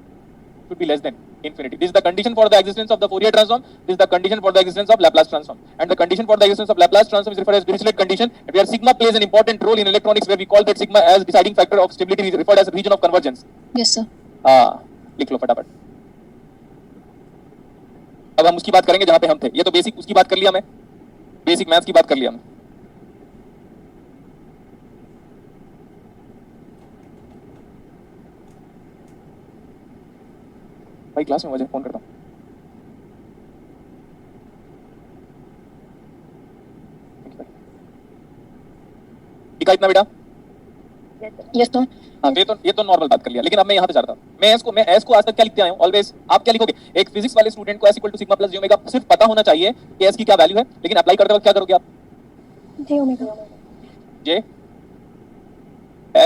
should be less than infinity. This is the condition for the existence of the Fourier transform. This is the condition for the existence of Laplace transform. And the condition for the existence of Laplace transform is referred as Dirichlet condition, where sigma plays an important role in electronics, where we call that sigma as deciding factor of stability, is referred as region of convergence. Yes, sir. लिख लो फटाफट. अब हम उसकी बात करेंगे जहां पे हम थे. ये तो बेसिक उसकी बात कर लिया मैं, बेसिक मैथ्स की बात कर लिया मैं. भाई क्लास में मुझे फोन करता हूँ. ठीक है इतना बेटा. Yes, sir. हाँ ये तो नॉर्मल बात कर लिया. लेकिन अब मैं यहाँ पे जा रहा था. मैं एस को आज तक क्या लिखते आया हूँ ऑलवेज. आप क्या लिखोगे? एक फिजिक्स वाले स्टूडेंट को S equal to sigma plus j omega सिर्फ पता होना चाहिए कि एस की क्या वैल्यू है, लेकिन अप्लाई करते वक्त क्या करोगे आप? J omega. j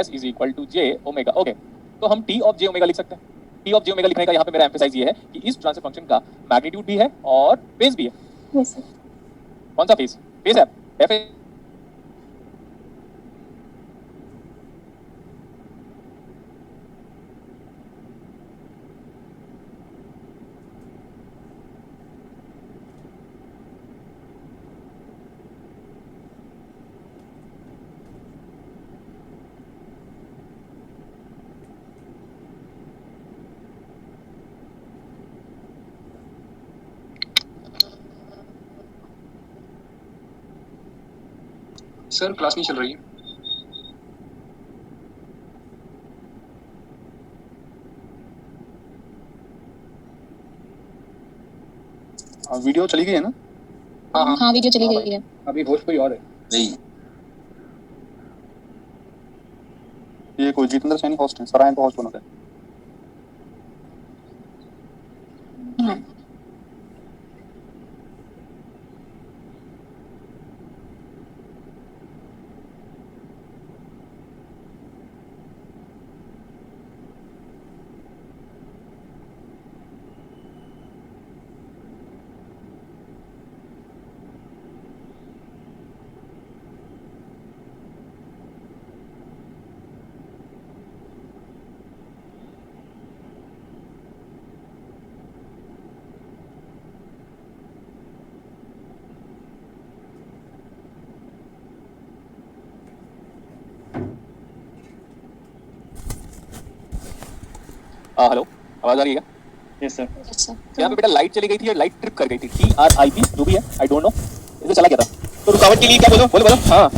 s is equal to j omega. Okay, तो हम t ऑफ j ओमेगा लिख सकते हैं. t ऑफ j ओमेगा लिखने का यहाँ पे मेरा एम्फसाइज ये है कि इस ट्रांसफर फंक्शन का मैग्नीट्यूड भी है और फेज भी है. Yes, sir. कौन सा फेज? फेज है f है. सर क्लास नहीं चल रही है. वीडियो चली गई है ना? हाँ हाँ, वीडियो चली गई है. अभी होस्ट कोई और है. नहीं ये कोई जितेंद्र सैनी होस्ट है, सरायन पे होस्ट बना है. हाँ. हेलो, आवाज आ रही है क्या? Yes sir Yes, sir. यहाँ पे बेटा लाइट चली गई थी और लाइट ट्रिप कर गई थी, TRIP जो भी है, आई डोंट नो, इसे चला गया था। तो रुकावट के लिए क्या बोलो बोलो बोलो। हाँ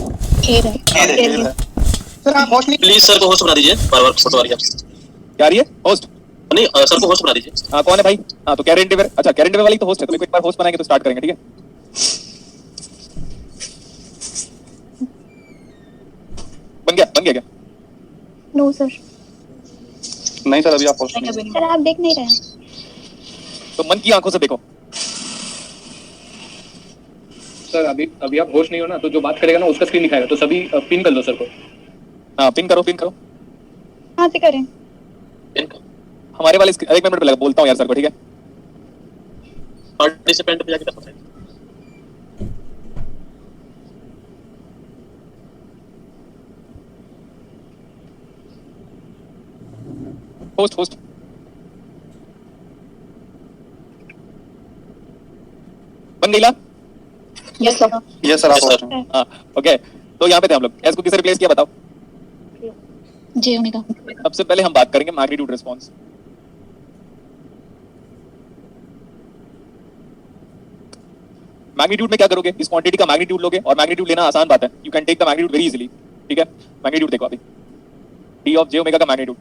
Air है। सर आप होस्ट नहीं प्लीज सर को होस्ट बना दीजिए, बार बार फोटो आ रही है आपसे। क्या आ रही है होस्ट? नहीं सर को होस्ट बना दीजिए। हाँ कौन है भाई? हाँ तो कैरेन डेवर, अच्छा कैरेन डेवर वाली तो होस्ट है, तो एक बार होस्ट बनाएंगे तो स्टार्ट करेंगे, ठीक है? बन गया क्या? No sir. नहीं सर अभी आप होस्ट नहीं सर आप देख नहीं रहे हैं। तो मन की आंखों से देखो। सर अभी आप होस्ट नहीं हो ना, तो जो बात करेगा ना उसका स्क्रीन दिखाएगा, तो सभी पिन कर लो सर को। हाँ पिन करो कहाँ से करें? इनका हमारे वाले एक मिनट पे लगा, बोलता हूँ यार सर को, ठीक है? पार्टिसिपेंट पे जाके कर सकते हैं। होस्ट बन गई ला? Yes, sir. यस सर आप Yes, होस्ट sir. हैं हाँ ओके, तो यहाँ पे थे हम लोग। एस को किसे रिप्लेस किया बताओ? J omega. सबसे पहले हम बात करेंगे मैग्नीट्यूड रिस्पांस। मैग्नीट्यूड में क्या करोगे? इस क्वांटिटी का मैग्नीट्यूड लोगे, और मैग्नीट्यूड लेना आसान बात है, you can take the magnitude very easily, ठीक है? मैग्नीट्यूड देखो अभी, डी ऑफ जे ओमेगा का magnitude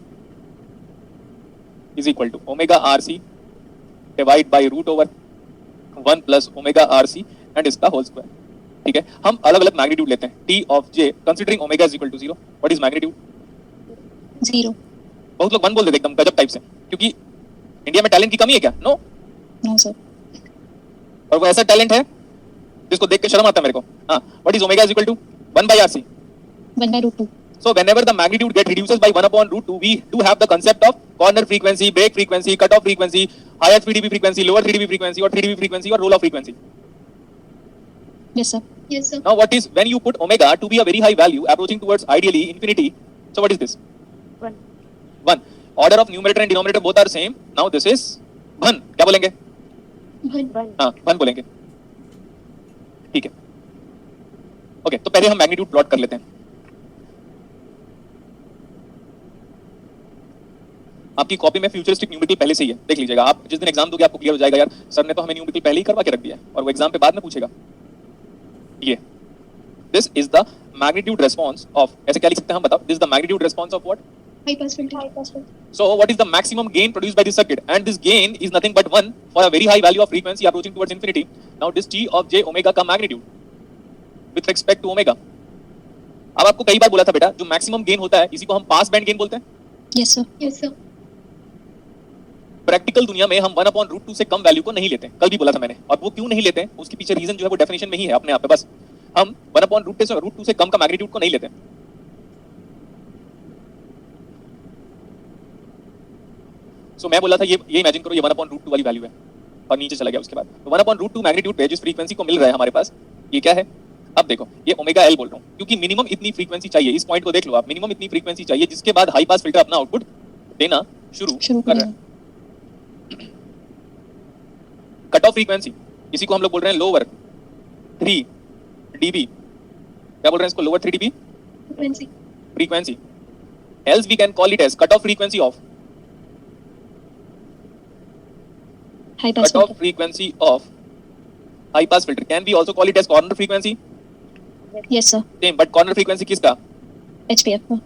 is equal to omega R C divide by root over 1 plus omega R C and इसका होल स्क्वायर, ठीक है? हम अलग अलग मैग्नीट्यूड लेते हैं। T of J considering omega is equal to 0, what is magnitude? 0. बहुत लोग 1 बोल देते एकदम गजब टाइप से, क्योंकि इंडिया में टैलेंट की कमी है क्या? No No, sir. और वो ऐसा टैलेंट है जिसको देख के शर्म आता है मेरे को। हाँ, what is omega is equal to 1 by RC. 1 by root 2. So whenever the magnitude get reduces by 1 upon root 2, we do have the concept of corner frequency, break frequency, cutoff frequency, higher 3dB frequency, lower 3dB frequency, or 3dB frequency, or roll off frequency. Yes, sir. Yes, sir. Now what is, when you put omega to be a very high value approaching towards ideally infinity, so what is this? 1. 1. Order of numerator and denominator both are same. Now this is 1. क्या बोलेंगे? 1. हाँ 1 बोलेंगे, ठीक है? Okay, तो पहले हम magnitude plot कर लेते हैं। आपकी कॉपी में फ्यूचरिस्टिक न्यूमेरिकल पहले से ही है, देख लीजिएगा। आप जिस दिन एग्जाम दोगे आपको क्लियर हो जाएगा, यार सर ने तो हमें न्यूमेरिकल पहले ही करवा के रख दिया है और वो एग्जाम पे बाद में पूछेगा। ये this is the magnitude response of, ऐसे क्या लिख सकते हैं हम बताओ? This is the magnitude response of what? High pass filter. So what is the maximum gain produced by this circuit? And this gain is nothing but 1 for a very high value of frequency approaching towards infinity. Now this T of j omega का magnitude with respect to omega. अब आपको कई बार बोला था बेटा, जो maximum gain होता है इसी को हम पास बैंड गेन बोलते हैं। Yes, sir. Yes, sir. Practical दुनिया में हम 1 upon root 2 से कम वैल्यू को नहीं लेते, कल भी बोला था मैंने। और वो क्यों नहीं लेते, उसके पीछे रीजन जो है वो डेफिनेशन में ही है अपने आप पे। बस हम 1 upon root 2 से कम का मैग्नीट्यूड को नहीं लेते। सो मैं बोला था ये इमेजिन करो, ये 1 upon root 2 वाली वैल्यू है और नीचे चला गया उसके बाद। तो 1 upon root 2 मैग्नीट्यूड पे जिस फ्रीक्वेंसी को मिल रहा है हमारे पास, ये क्या है? अब देखो, ये ओमेगा एल बोल रहा हूँ, क्योंकि मिनिमम इतनी फ्रीक्वेंसी चाहिए। इस पॉइंट को देख लो आप, मिनिमम इतनी फ्रीक्वेंसी चाहिए जिसके बाद हाई पास फिल्टर अपना आउटपुट देना शुरू कर रहा है। कट ऑफ फ्रीक्वेंसी, इसी को हम लोग बोल रहे हैं लोअर 3 dB। क्या बोल रहे हैं इसको? Lower 3 dB Frequency. frequency. Else we can call it as cutoff frequency of High pass cutoff filter. frequency of high pass filter. Can we also call it as corner frequency? Yes, sir. Same, but corner frequency किसका? HPF.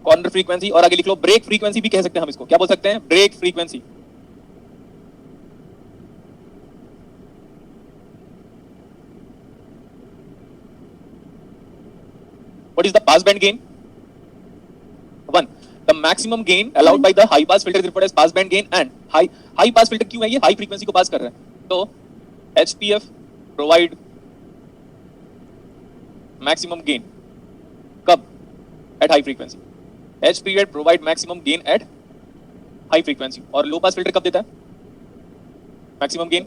corner frequency। और आगे लिख लो break frequency भी कह सकते हैं हम इसको। क्या बोल सकते हैं? Break frequency. What is the pass band gain? 1. The maximum gain allowed by the high pass filter is referred as pass band gain, and high pass filter क्यों है? ये हाई फ्रीक्वेंसी को पास कर रहा है। तो HPF provide maximum gain कब? At high frequency. HPF provide maximum gain at high frequency। और लो पास फिल्टर कब देता है maximum gain?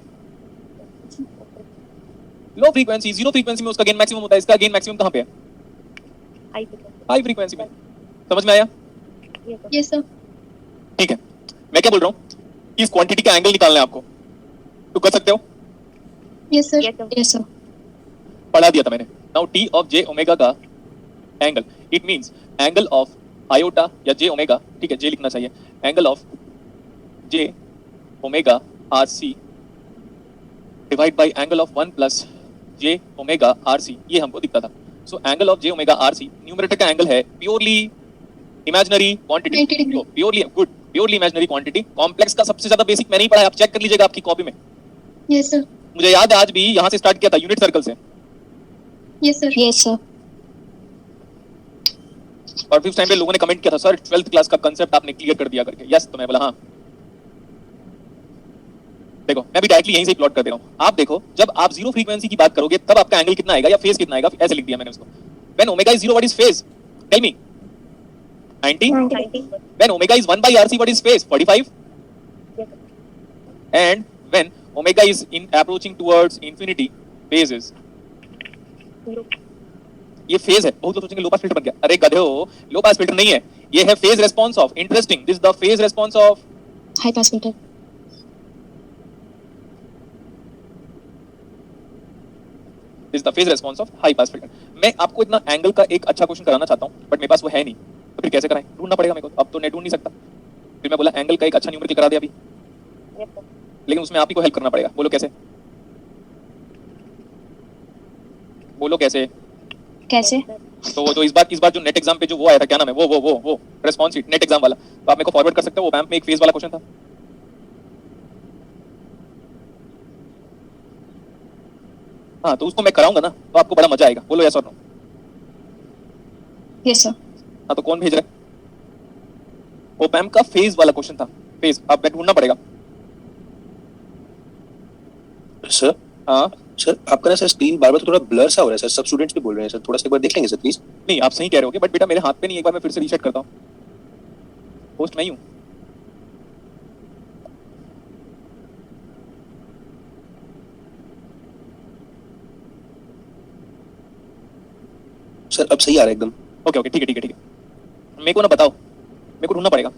Low frequency, zero frequency में उसका गेन मैक्सिमम होता है। इसका गेन मैक्सिमम कहाँ पे है? हाई फ्रीक्वेंसी में। समझ में आया? Yes, sir. ठीक है, मैं क्या बोल रहा हूँ, इस क्वांटिटी का एंगल निकालना है आपको, तो कर सकते हो? Yes, sir. Yes, sir. पढ़ा दिया था मैंने। Now T of J omega का angle, it means angle of iota या जे ओमेगा, ठीक है, जे लिखना चाहिए, angle of J omega R C divide by angle of 1 plus J omega R C, ये हमको दिखता था. So angle of J omega R C numerator का एंगल है purely imaginary quantity. 90 degree. Purely good, purely imaginary quantity. Complex का सबसे ज्यादा basic मैंने ही पढ़ा है, आप चेक कर लीजिएगा आपकी कॉपी में. Yes, sir. मुझे याद है आज भी यहाँ से स्टार्ट किया था यूनिट सर्कल से. Yes, sir. Yes, sir. और फिर उस टाइम पे लोगों ने कमेंट किया था सर 12th क्लास का कांसेप्ट आपने क्लियर कर दिया करके. यस, तो मैं बोला हाँ. देखो मैं भी डायरेक्टली यहीं से प्लॉट कर दे रहा हूँ. आप देखो जब आप जीरो फ्रीक्वेंसी की बात करोगे तब आपका एंगल कितना आएगा या फेज कितना आएगा, ऐसे लिख दिया मैंने उसको. When omega is 0 what is phase? Tell me. 90. 90. When omega is 1 by RC, what is phase? 45. And when omega is approaching towards infinity, phase is. ये फेज है. बहुत लोग सोचेंगे लो पास फिल्टर बन गया. अरे गधे हो, लो पास फिल्टर नहीं है, ये है phase response of. Interesting, this is the phase response of High pass filter. This is the phase response of high pass filter. मैं आपको इतना एंगल का एक अच्छा क्वेश्चन कराना चाहता हूं बट मेरे पास वो है नहीं, तो फिर कैसे कराएं? ढूंढना पड़ेगा मेरे को. अब तो मैं ढूंढ नहीं सकता. फिर मैं बोला एंगल का एक अच्छा न्यूमेरिकल करा दे अभी, लेकिन उसमें आप ही को हेल्प करना पड़ेगा. बोलो कैसे? बोलो कैसे? कैसे? तो वो जो इस बार जो नेट एग्जाम पे जो वो आया था, क्या नाम है वो रेस्पॉन्स शीट नेट एग्जाम वाला, तो आप मेरे को फॉरवर्ड कर सकते हो. वो बैंक में एक फेज वाला क्वेश्चन था. हाँ, तो उसको मैं कराऊंगा ना, तो आपको बड़ा मजा आएगा. बोलो यस और नो. Yes, sir. हाँ, तो कौन भेज रहा है? वो बैंक का फेज वाला क्वेश्चन था. फेज आप ढूंढना पड़ेगा. सर हाँ सर आपका ना सर स्क्रीन बार बार थोड़ा ब्लर सा हो रहा है सर. सब स्टूडेंट्स भी बोल रहे हैं सर, थोड़ा सा एक बार देख लेंगे सर प्लीज. नहीं, आप सही कह रहे होगे बट बेटा मेरे हाथ पे नहीं. एक बार मैं फिर से रीसेट करता हूँ. होस्ट मैं ही हूँ. सर अब सही आ रहा है एकदम. ओके ठीक है. मेरे को ना बताओ, मेरे को ढूंढना पड़ेगा.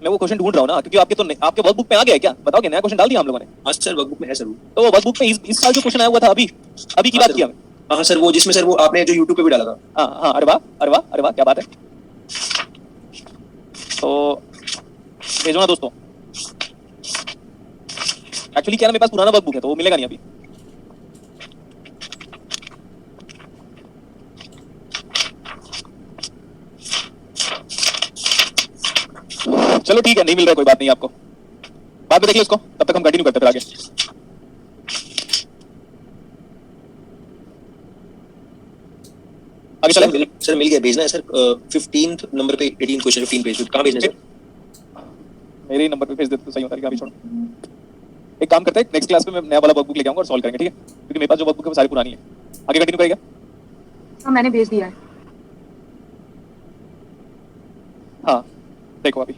मैं वो क्वेश्चन ढूंढ रहा हूँ ना, क्योंकि आपके आपके वर्कबुक में आ गया है क्या? बताओगे, नया क्वेश्चन डाल दिया हम लोगों ने. हाँ सर वर्कबुक में है सर वो. तो वो वर्कबुक में इस साल जो क्वेश्चन आया हुआ था अभी की बात किया मैं. हाँ सर वो जिसमें सर वो आपने जो YouTube पे भी डाला था. हाँ, अरे वाह क्या बात है. तो भेजो ना दोस्तों. एक्चुअली क्या ना, मेरे पास पुराना वर्कबुक है तो वो मिलेगा नहीं अभी. चलो ठीक है, नहीं मिल रहा, कोई बात नहीं. आपको बाद में देख लो इसको, तब तक हम कंटिन्यू करते हैं फिर आगे. आगे चले. सर मिल गया, भेजना है सर. 15th नंबर पे 18 क्वेश्चन 15 पेज. कहाँ भेजना है सर? मेरे ही नंबर पे भेज देते तो सही होता है. अभी छोड़ो, एक काम करते हैं, नेक्स्ट क्लास में मैं नया वाला वर्कबुक लेके आऊंगा और सॉल्व करेंगे, ठीक है? क्योंकि मेरे पास जो वर्कबुक है वो सारी पुरानी है. आगे कंटिन्यू करेगा. हाँ मैंने भेज दिया है. हाँ देखो अभी.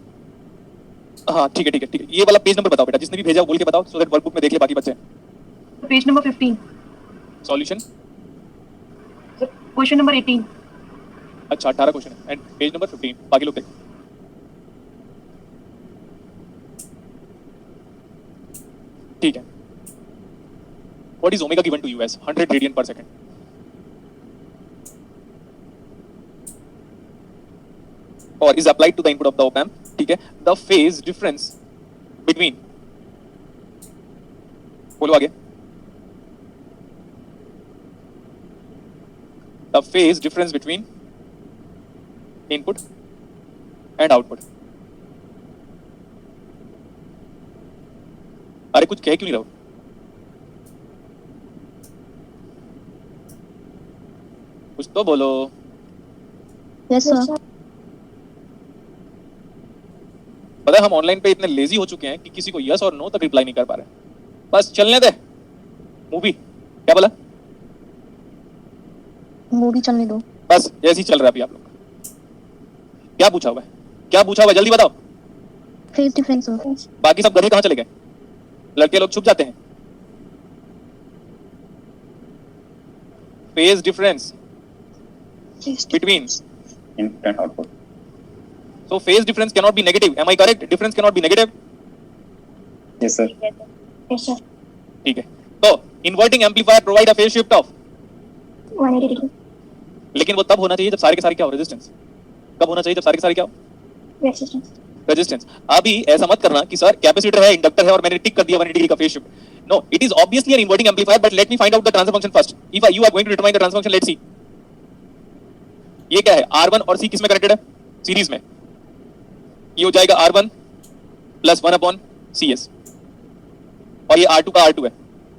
हाँ ठीक है. ये वाला पेज नंबर बताओ बेटा, जिसने भी भेजा वो बोल के बताओ, सो दैट वर्कबुक में देख ले बाकी बच्चे. Page number 15. Solution. Question number 18. अच्छा 18 क्वेश्चन है एंड पेज नंबर 15. बाकी लोग देखो. ठीक है. What is omega given to you as 100 radian per second. और is applied to the input of the op amp. ठीक है. द फेज डिफरेंस बिटवीन, बोलो आगे. The phase difference between input and output. अरे कुछ कह क्यों नहीं रहो? कुछ तो बोलो. Yes, sir. पता है हम ऑनलाइन पे इतने लेजी हो चुके हैं कि किसी को यस और नो तक रिप्लाई नहीं कर पा रहे. बस चलने दे. मूवी क्या बोला? मूवी चलने दो. बस ऐसे ही चल रहा है अभी आप लोग. क्या पूछा हुआ है जल्दी बताओ. फेज डिफरेंस हो. बाकी सब गधे कहाँ चले गए? लड़के लोग छुप जाते हैं. Phase difference between Input and output. So phase difference cannot be negative. Am I correct? Difference cannot be negative. Yes, sir. Yes sir. ठीक है. तो inverting amplifier provide a phase shift of. 180 degree. लेकिन वो तब होना चाहिए जब सारे के सारे क्या हो, रेजिस्टेंस. कब होना चाहिए? जब सारे के सारे क्या हो? Resistance resistance. अभी ऐसा मत करना कि सर कैपेसिटर है, इंडक्टर है और मैंने टिक कर दिया 180 डिग्री का phase shift. No, it is obviously an inverting amplifier, but let me find out the transfer function first. If you are going to determine the transfer function, let's see. ये क्या है? R1 और C किस में connected है? Series में। ये हो जाएगा R1 प्लस 1/CS, और ये R2 का R2 है।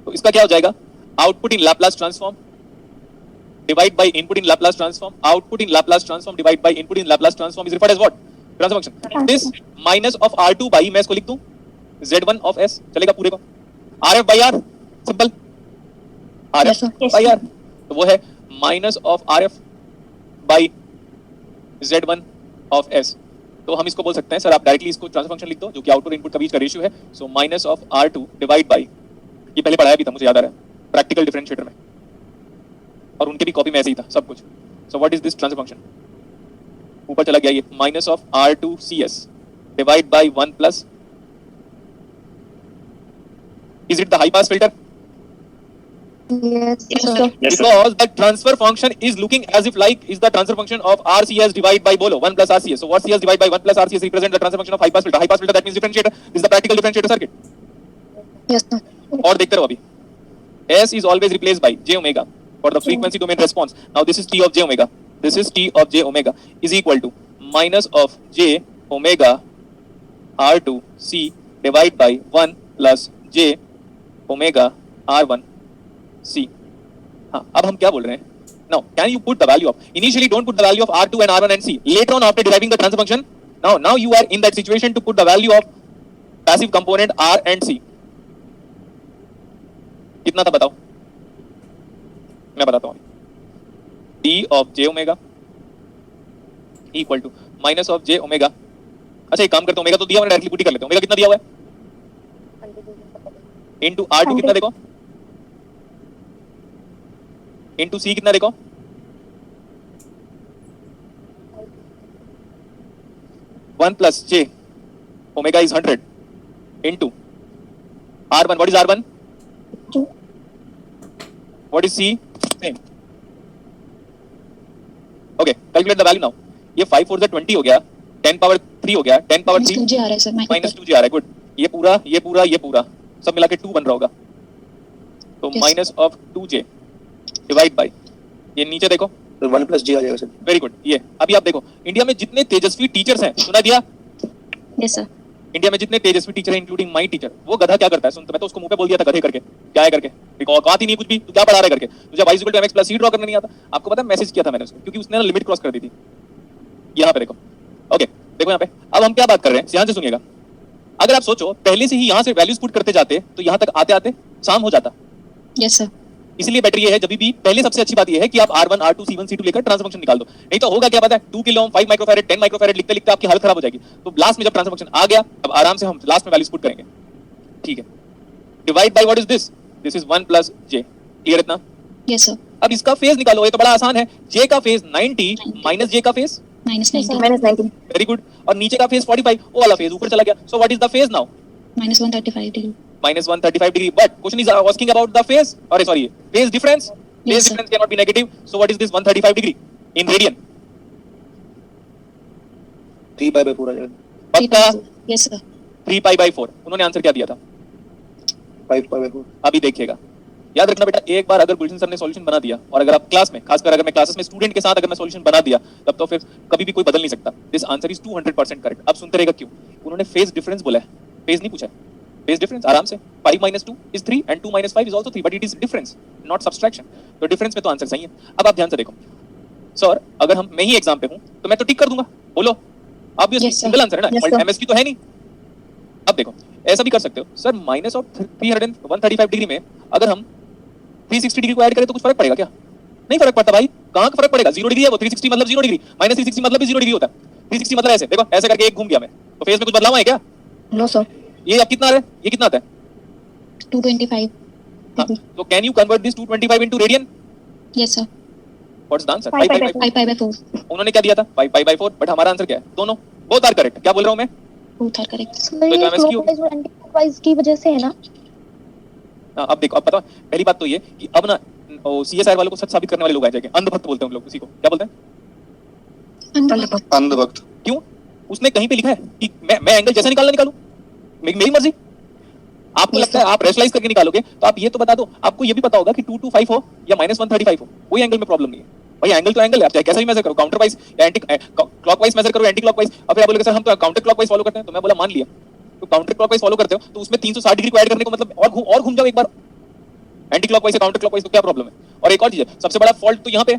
तो इसका क्या हो जाएगा? Output in Laplace transform divide by input in Laplace transform. Output in Laplace transform divide by input in Laplace transform is referred as what? Transfer function. This minus of R2 by, मैं इसको लिख दूं Z1 of S, चलेगा पूरे को? RF by R, simple. Yes, sir. RF by R, तो वो है minus of RF by Z1 of S। तो हम इसको बोल सकते हैं सर, आप डायरेक्टली इसको ट्रांसफर फंक्शन लिख दो, जो कि आउटपुट इनपुट का बीच का रेशियो है। So minus of R2 divide by, ये पहले पढ़ाया भी था, मुझे याद आ रहा है, प्रैक्टिकल डिफरेंशिएटर में, और उनके भी कॉपी में ऐसे ही था सब कुछ। सो what is this transfer function? ऊपर चला गया ये minus of R2CS divide by 1 plus, is it the high pass filter? Yes, Yes, sir. sir. Because the transfer function is looking as if like is the transfer function of RCS divided by bolo 1 plus RCS. So what CS divided by 1 plus RCS represent the transfer function of high pass filter. High pass filter, that means differentiator. This is the practical differentiator circuit. Yes, sir. और देखते रहो अभी, S is always replaced by j omega for the frequency domain response. Now this is T of j omega. This is T of j omega is equal to minus of j omega R2 C divided by 1 plus j omega R1 C. हाँ, अब हम क्या बोल रहे हैं? Now, can you put the value of? Initially, don't put the value of R2 and R1 and C. Later on, after deriving the transfer function, now you are in that situation to put the value of passive component R and C. कितना था बताओ? मैं बताता हूँ। T of j omega equal to minus of j omega. अच्छा, एक काम करते हैं, ओमेगा तो दिया, मैंने डायरेक्टली पुट ही कर लेते हैं। ओमेगा कितना दिया हुआ है? Into R2 कितना देखो? इंटू सी कितना देखो? 1 plus j omega is 100 into R1. What is R1? 2. What is C? Same. Okay, calculate the value now. ये 5 4 से 20 हो गया, 10 power 3 हो गया, 10 power 3 2J आ रहा है सर, minus 2j आ रहा है। गुड, ये पूरा सब मिला के 2 बन रहा होगा। तो Yes. Minus of 2j divide by, ये नीचे देखो, तो 1 प्लस जी आ जाएगा सर। Very good. ये अभी आप देखो, इंडिया में जितने तेजस्वी टीचर्स हैं, सुना दिया? Yes, sir. इंडिया में जितने तेजस्वी टीचर हैं इंक्लूडिंग माय टीचर, वो गधा क्या करता है? सुन, तो मैं तो उसको मुंह पे बोल दिया था गधे करके, क्या है करके, देखो औकात ही नहीं कुछ भी, तू क्या पढ़ा रहा है करके, तुझे y = mx + c ड्रॉ करना नहीं आता। आपको पता है मैसेज किया था मैंने उसको, क्योंकि उसने ना लिमिट क्रॉस कर दी थी। यहाँ पे देखो, ओके देखो यहाँ पे। अब हम क्या बात कर रहे हैं, ध्यान से सुनिएगा। अगर आप सोचो पहले से ही यहाँ से वैल्यूज पुट करते जाते तो यहाँ तक आते आते शाम हो जाता। Yes, sir. इसलिए बेटर ये है, जब भी पहले सबसे अच्छी बात ये है कि आप R1 R2 C1 C2 लेकर ट्रांसफर फंक्शन निकाल दो। नहीं तो होगा क्या पता है, 2 किलो ओम 5 माइक्रोफैरेड 10 माइक्रोफैरेड लिखते लिखते आपकी हालत खराब हो जाएगी। तो लास्ट में जब ट्रांसफर फंक्शन आ गया, अब आराम से हम लास्ट में वैल्यूज पुट करेंगे। ठीक है, divide by what is this? This is 1 plus j। Clear इतना? Yes, sir. अब इसका फेज निकालो, ये तो बड़ा आसान है। j का फेज 90 माइनस j का फेज -90. -19. वेरी गुड, और नीचे का फेज 45, वो वाला फेज ऊपर चला गया। सो what is the phase now? -135 degree. -135 degree. But question is asking about the phase, or sorry, phase difference. Phase Yes, sir. difference cannot be negative. So what is this 135 degree in radian? 3 pi by 4 आ जाएगा। पक्का? Yes, sir. 3 pi by 4। उन्होंने answer क्या दिया था? 5 pi by 4। अभी देखिएगा, याद रखना बेटा, एक बार अगर गुलशन सर ने सॉल्यूशन बना दिया, और अगर आप क्लास में, खासकर अगर मैं क्लासेस में स्टूडेंट के साथ अगर मैं सॉल्यूशन बना दिया, तब तो फिर कभी भी कोई बदल नहीं सकता। This answer is 200% correct. अब सुनते रहेगा क्यों। उन्होंने फेज डिफरेंस बोला है, फेज नहीं पूछा है। फेज डिफरेंस आराम से 5 - 2 is 3 and 2 - 5 is also 3, but it is difference not subtraction। तो डिफरेंस में तो आंसर सही है। अब आप ध्यान से देखो सर, अगर हम मैं ही एग्जाम पे हूं तो मैं तो टिक कर दूंगा, बोलो obviously Yes, sir. Single answer है Yes, ना, sir. एमएसक्यू तो है नहीं। अब देखो, ऐसा भी कर सकते हो सर, माइनस ऑफ 135 डिग्री में अगर हम 360 डिग्री को ऐड करें तो कुछ फर्क पड़ेगा क्या? नहीं फर्क पड़ता भाई। कहां का फर्क पड़ेगा? 0 डिग्री है वो, 360 मतलब 0 डिग्री, -360 मतलब भी 0 डिग्री होता है। 360 मतलब ऐसे देखो, ऐसे करके एक घूम गया मैं, तो फेज में कुछ बदलाव है क्या? No, sir. ये अब कितना आ रहा है, ये कितना आता है? 225 हाँ, degree. so can you convert this 225 into radian? Yes, sir. What's the answer? 5 5 by 5 5 pi by 4. उन्होंने क्या दिया था? 5 pi by 4, बट हमारा आंसर क्या है? दोनों बोथ आर करेक्ट। क्या बोल रहा हूँ मैं? Both are correct. तो ये क्लॉकवाइज और एंटीक्लॉकवाइज की वजह से है ना? हाँ, अब देखो, अब पता, पहली बात तो ये कि अब ना सीएसआर वालों को सच साबित करने वाले लोग आ जाएंगे। अंधभक्त बोलते हैं उन लोग, उसी को क्या बोलते हैं? अंधभक्त। क्यों? उसने कहीं पे लिखा है कि मैं एंगल जैसा निकालूं? मेरी मर्जी। आपको लगता है आप रेशनलाइज करके निकालोगे तो आप ये तो बता दो, आपको ये भी पता होगा कि 225 हो या -135 हो, कोई एंगल में प्रॉब्लम नहीं है भाई। एंगल तो एंगल है, आप चाहे कैसा भी मेजर करो, काउंटर वाइज या एंटी क्लॉकवाइज मेजर करो, एंटी क्लॉकवाइज। अब आप बोलोगे सर हम तो काउंटर क्लॉकवाइज फॉलो करते हैं, तो मैं बोला मान लिया, तो काउंटर क्लॉकवाइज फॉलो करते हो तो उसमें 360 डिग्री को ऐड करने को मतलब और घूम जाओ एक बार एंटी क्लॉकवाइज से काउंटर क्लॉकवाइज, तो क्या प्रॉब्लम है? और एक और चीज है, सबसे बड़ा फॉल्ट तो यहाँ पे,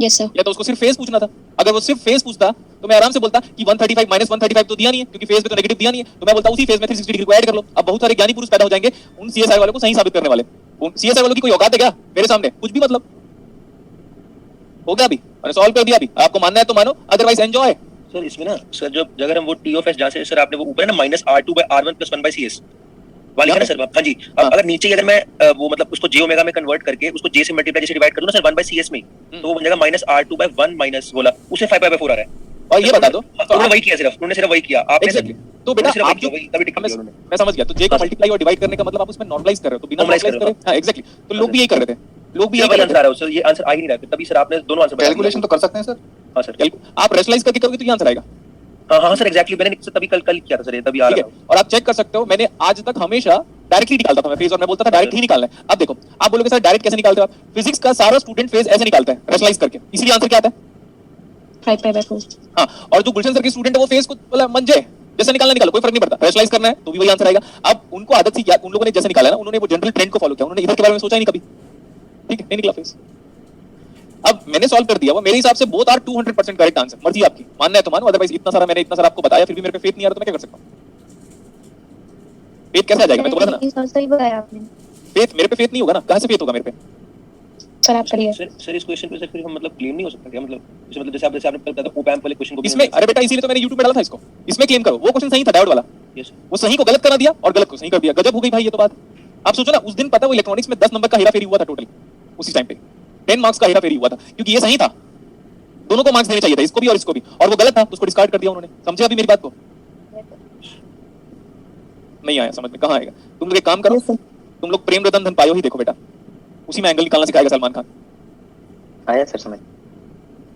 यस सर। या तो उसको सिर्फ फेस पूछना था। अगर वो सिर्फ फेस पूछता तो मैं आराम से बोलता कि 135 -135 तो दिया नहीं है, क्योंकि फेस में तो नेगेटिव दिया नहीं है, तो मैं बोलता उसी फेस में 360 डिग्री को ऐड कर लो। अब बहुत सारे ज्ञानी पुरुष पैदा हो जाएंगे उन सीएसआई वालों को सही साबित करने वाले। उन सीएसआई वालों की कोई औकात है क्या मेरे सामने? कुछ भी मतलब हो गया। अभी मैंने सॉल्व कर दिया, अभी आपको मानना है तो मानो, अदरवाइज एंजॉय। सर इसमें ना सर, जो अगर हम वो टी ऑफ एस जहाँ से सर आपने वो ऊपर है ना -R2/R1 + 1/CS वाली है ना सर, हाँ जी। अब अगर नीचे अगर मैं वो मतलब उसको j ओमेगा में कन्वर्ट करके उसको j से मल्टीप्लाई जैसे डिवाइड कर दूं ना सर 1/CS में, तो वो बन जाएगा -R2/1 माइनस बोला उसे 5/4 आ रहा है। और ये बता दो, उन्होंने वही किया, उन्होंने सिर्फ वही किया। आपने Exactly. तो बेटा आप जो मैं समझ गया, तो j को मल्टीप्लाई और डिवाइड करने का मतलब आप उसमें नॉर्मलाइज कर रहे हो, तो बिना नॉर्मलाइज करे, हां एग्जैक्टली, तो लोग भी यही कर रहे थे, लोग भी यही कर रहे थे। आंसर ये आंसर आ ही नहीं रहा है, तभी सर आपने दोनों आंसर कैलकुलेशन तो कर सकते हैं सर। हां सर, आप रेशनलाइज करके करोगे तो ये आंसर आएगा। हां सर एग्जैक्टली, मैंने तभी कल किया था सर, ये तभी आ रहा है। और आप चेक कर सकते हो, मैंने आज तक हमेशा डायरेक्टली निकालता था मैं फेज, और मैं बोलता था डायरेक्ट ही निकालना है। अब देखो, आप बोलोगे सर डायरेक्ट कैसे निकालते हो आप? फिजिक्स का सारा स्टूडेंट फेज ऐसे निकालता है रेशनलाइज करके, इसीलिए आंसर क्या आता है 5/4। हां। और जो गुलशन सर के स्टूडेंट है वो फेज को बोला मंजे जैसे निकालना निकालो, कोई फर्क नहीं पड़ता, रेशनलाइज करना है तो भी वही आंसर आएगा। अब उनको आदत थी, उन लोगों ने जैसे निकाला ना, उन्होंने वो जनरल ट्रेंड को फॉलो किया, उन्होंने इधर के बारे में सोचा ही नहीं कभी, ठीक है, नहीं निकला फेज। अब मैंने सॉल्व कर दिया, वो मेरे हिसाब से बोथ आर 200% करेक्ट आंसर। मर्जी आपकी, मानना है तो मानो, अदरवाइज इतना सारा आपको बताया फिर भी मेरे पे फेथ नहीं आ रहा तो मैं क्या कर सकता हूं? फेथ कैसे आ जाएगा? मैं तो बोला था ना, सही बताया आपने। फेथ मेरे पे फेथ नहीं होगा ना, कहां से फेथ होगा मेरे पे? सर आप करिए। सर इस क्वेश्चन पे सर फिर हम मतलब क्लेम नहीं हो सकता क्या? मतलब जैसे आपने बताया था ओपैम्प वाले क्वेश्चन को इसमें, अरे बेटा इसीलिए तो मैंने YouTube पे डाला था इसको, इसमें क्लेम करो। वो क्वेश्चन सही था डायोड वाला, वो सही को गलत करा दिया और गलत को सही कर दिया। गजब हो गई भाई ये तो बात। आप सोचो ना, उस दिन पता वो इलेक्ट्रॉनिक्स में 10 नंबर का हेराफेरी हुआ था टोटल, उसी टाइम पे 10 मार्क्स का हेराफेरी हुआ था, क्योंकि ये सही था, दोनों को मार्क्स देने चाहिए था, इसको भी और इसको भी, और वो गलत था तो उसको डिस्कार्ड कर दिया उन्होंने। समझे अभी मेरी बात को? नहीं आया समझ में? कहां आएगा? तुम लोग एक काम करो, तुम लोग प्रेम रतन धन पायो ही देखो बेटा, उसी में एंगल निकालना सिखाएगा सलमान खान। आया सर समझ।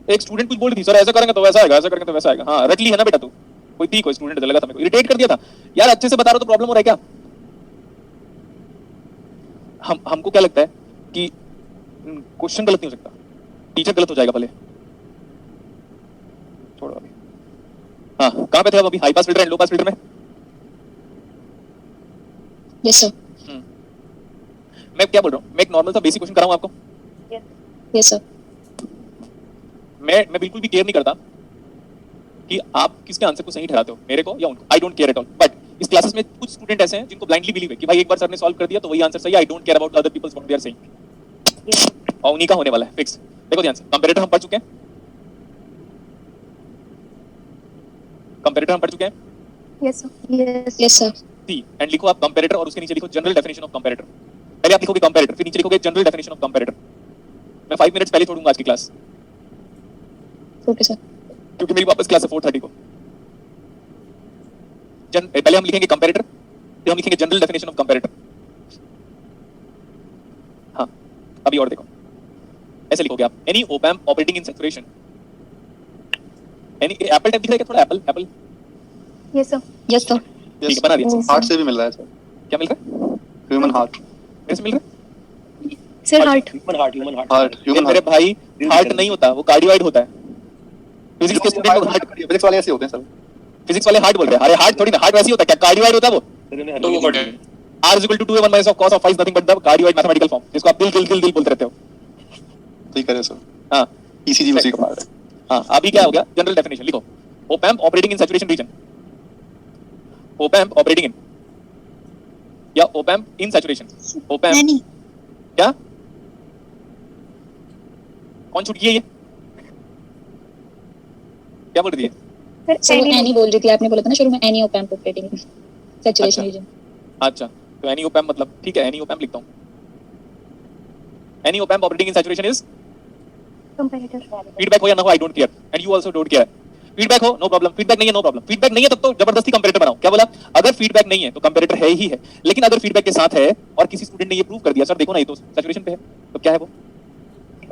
एक स्टूडेंट कुछ बोल रही थी, सर ऐसा करेंगे तो वैसा आएगा, ऐसा करेंगे तो वैसा आएगा। हाँ रट ली है ना बेटा तू? कोई थी कोई स्टूडेंट लगा था मेरे को, इरिटेट कर दिया था यार, अच्छे से बता रहा तो प्रॉब्लम हो रहा है क्या? हमको क्या लगता है कि क्वेश्चन गलत नहीं हो सकता, टीचर गलत हो जाएगा भले। छोड़ो अभी। हाँ कहाँ पे थे हम अभी? High pass filter and low pass filter में। Yes sir. मैं क्या बोल रहा हूँ, मैं एक नॉर्मल सा बेसिक क्वेश्चन कराऊँ आपको? Yes sir. मैं बिल्कुल भी केयर नहीं करता कि आप किसके आंसर को सही ठहराते हो, मेरे को या उनको, आई don't care at all. But इस क्लासेस में कुछ स्टूडेंट ऐसे हैं जिनको ब्लाइंडली बिलीव है कि भाई एक बार सर ने सॉल्व कर दिया तो वही आंसर सही है, I don't care about other peoples what they are saying, और उन्हीं का होने वाला है फिक्स। देखो ध्यान से, कंपैरेटर हम पढ़ चुके हैं, कंपैरेटर हम पढ़ चुके हैं। Yes sir. Yes sir. C and लिखो आप कंपैरेटर, और उसके नीचे लिखो जनरल डेफिनेशन ऑफ कंपैरेटर। पहले आप लिखोगे कंपैरेटर, फिर नीचे लिखोगे जनरल डेफिनेशन ऑफ कंपैरेटर। मैं 5 मिनट्स पहले छोड़ूंगा आज की क्लास, ओके सर। क्योंकि मेरी वापस क्लास है 4:30 को। पहले हम लिखेंगे कंपैरेटर, फिर हम लिखेंगे जनरल डेफिनेशन ऑफ कंपैरेटर। हाँ अभी और देखो, ऐसे लिखोगे आप, any op-amp operating in saturation, any Apple type दिख रहा है क्या? थोड़ा Apple Apple. Yes sir. Yes sir. ठीक है बना दिया। हार्ट से भी मिल रहा है सर। क्या मिल रहा है? Human heart. कैसे मिल रहा है? Sir heart. ह्यूमन मेरे भाई हार्ट नहीं होता, वो कार्डियोइड होता है। फिजिक्स के स्टूडेंट लोग हार्ट, फिजिक्स वाले ऐसे होते हैं सर। फिजिक्स वाले हार्ट बोल रहे हैं। अरे हार्ट थोड़ी ना, हार्ट वैसे ही होता है क्या? कार्डियोइड होता है वो। R is equal to 2a1 minus of cos of phi is nothing but the cardioid mathematical form, जिसको आप दिल बोलते रहते हो। ठीक है सर। हाँ ईसीजी उसी का पार्ट है। हाँ अभी क्या हो गया? जनरल डेफिनेशन लिखो, op-amp operating in saturation region, op-amp operating in, या ओपैम्प इन सैचुरेशन, ओपैम्प क्या? कौन छूट गई है ये? क्या बोल रही है? सर एनी बोल रही थी, आपने बोला था ना शुरू में, any op-amp operating in saturation region. अच्छा तो एनी ओपैम्प मतलब ठीक है, एनी ओपैम्प लिखता हूँ। Any op-amp operating in saturation is comparator. Feedback हो या ना हो, आई don't care and you also don't care. Feedback हो नो प्रॉब्लम, फीडबैक नहीं है नो प्रॉब्लम। फीडबैक नहीं है तब तो जबरदस्ती कंपैरेटर बनाओ। क्या बोला? अगर फीडबैक नहीं है तो कंपैरेटर है ही है, लेकिन अगर फीडबैक के साथ है और किसी स्टूडेंट ने ये प्रूव कर दिया, सर देखो ना ये तो सैचुरेशन पे है, तो क्या है वो?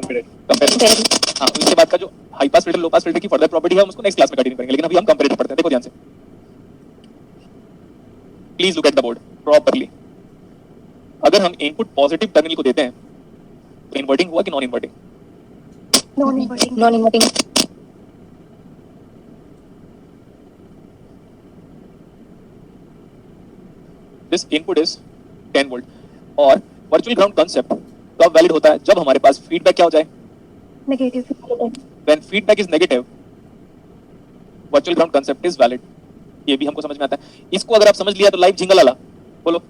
Comparative. हाँ, इसके बाद का जो high pass filter low pass filter की फर्दर प्रॉपर्टी है हम उसको नेक्स्ट क्लास में कंटिन्यू करेंगे, लेकिन अभी हम कंपैरेटिव पढ़ते हैं। देखो ध्यान से, please look at the board properly. अगर हम इनपुट पॉजिटिव टर्मिनल को देते हैं तो इन्वर्टिंग हुआ कि non inverting? Non-inverting. Non-inverting. This input is 10 volt. और वर्चुअल ग्राउंड कांसेप्ट कब वैलिड होता है? जब हमारे पास फीडबैक क्या हो जाए? Negative. When feedback is negative virtual ground concept is valid. ये भी हमको समझ में आता है। इसको अगर आप समझ लिया तो लाइव जिंगल वाला बोलो।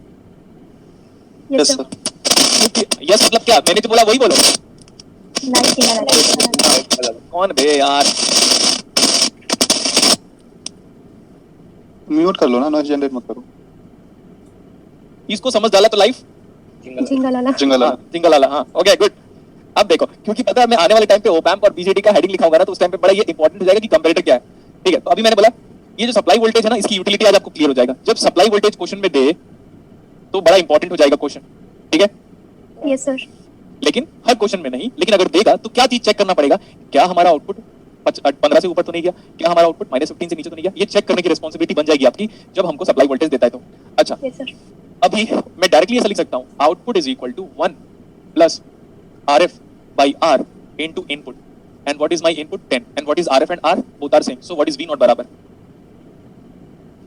Yes, sir. यस मतलब क्या? मैंने जो बोला वही बोलो। Light in कौन बे यार? म्यूट कर लो ना, नॉइज जनरेट मत करो। इसको समझ डाला तो लाइव Jingalala. जिंगल जिंगल वाला। हाँ ओके गुड। अब देखो, क्योंकि पता है मैं आने वाले टाइम पे ओपैम्प और बीजेडी का हेडिंग लिखा होगा ना, तो उस टाइम पे बड़ा ये इंपॉर्टेंट हो जाएगा कि कंपैरेटर क्या है। ठीक है, तो अभी मैंने बोला ये जो सप्लाई वोल्टेज है ना, इसकी यूटिलिटी आज आपको क्लियर हो जाएगा। जब सप्लाई वोल्टेज क्वेश्चन में दे तो बड़ा इंपॉर्टेंट हो जाएगा क्वेश्चन। ठीक है, Yes, sir. लेकिन हर क्वेश्चन में नहीं, लेकिन अगर देगा तो क्या चीज चेक करना पड़ेगा? क्या हमारा आउटपुट 15 से ऊपर तो नहीं गया? क्या हमारा आउटपुट -15 से नीचे तो नहीं गया? ये चेक करने की रिस्पांसिबिलिटी बन जाएगी आपकी जब हमको सप्लाई वोल्टेज देता है तो। अच्छा, Yes, sir. अभी मैं डायरेक्टली ऐसा लिख सकता हूँ, output is equal to 1 plus RF by R into input, and what is my input? 10, and what is RF and R? Both are same, so what is V naught बराबर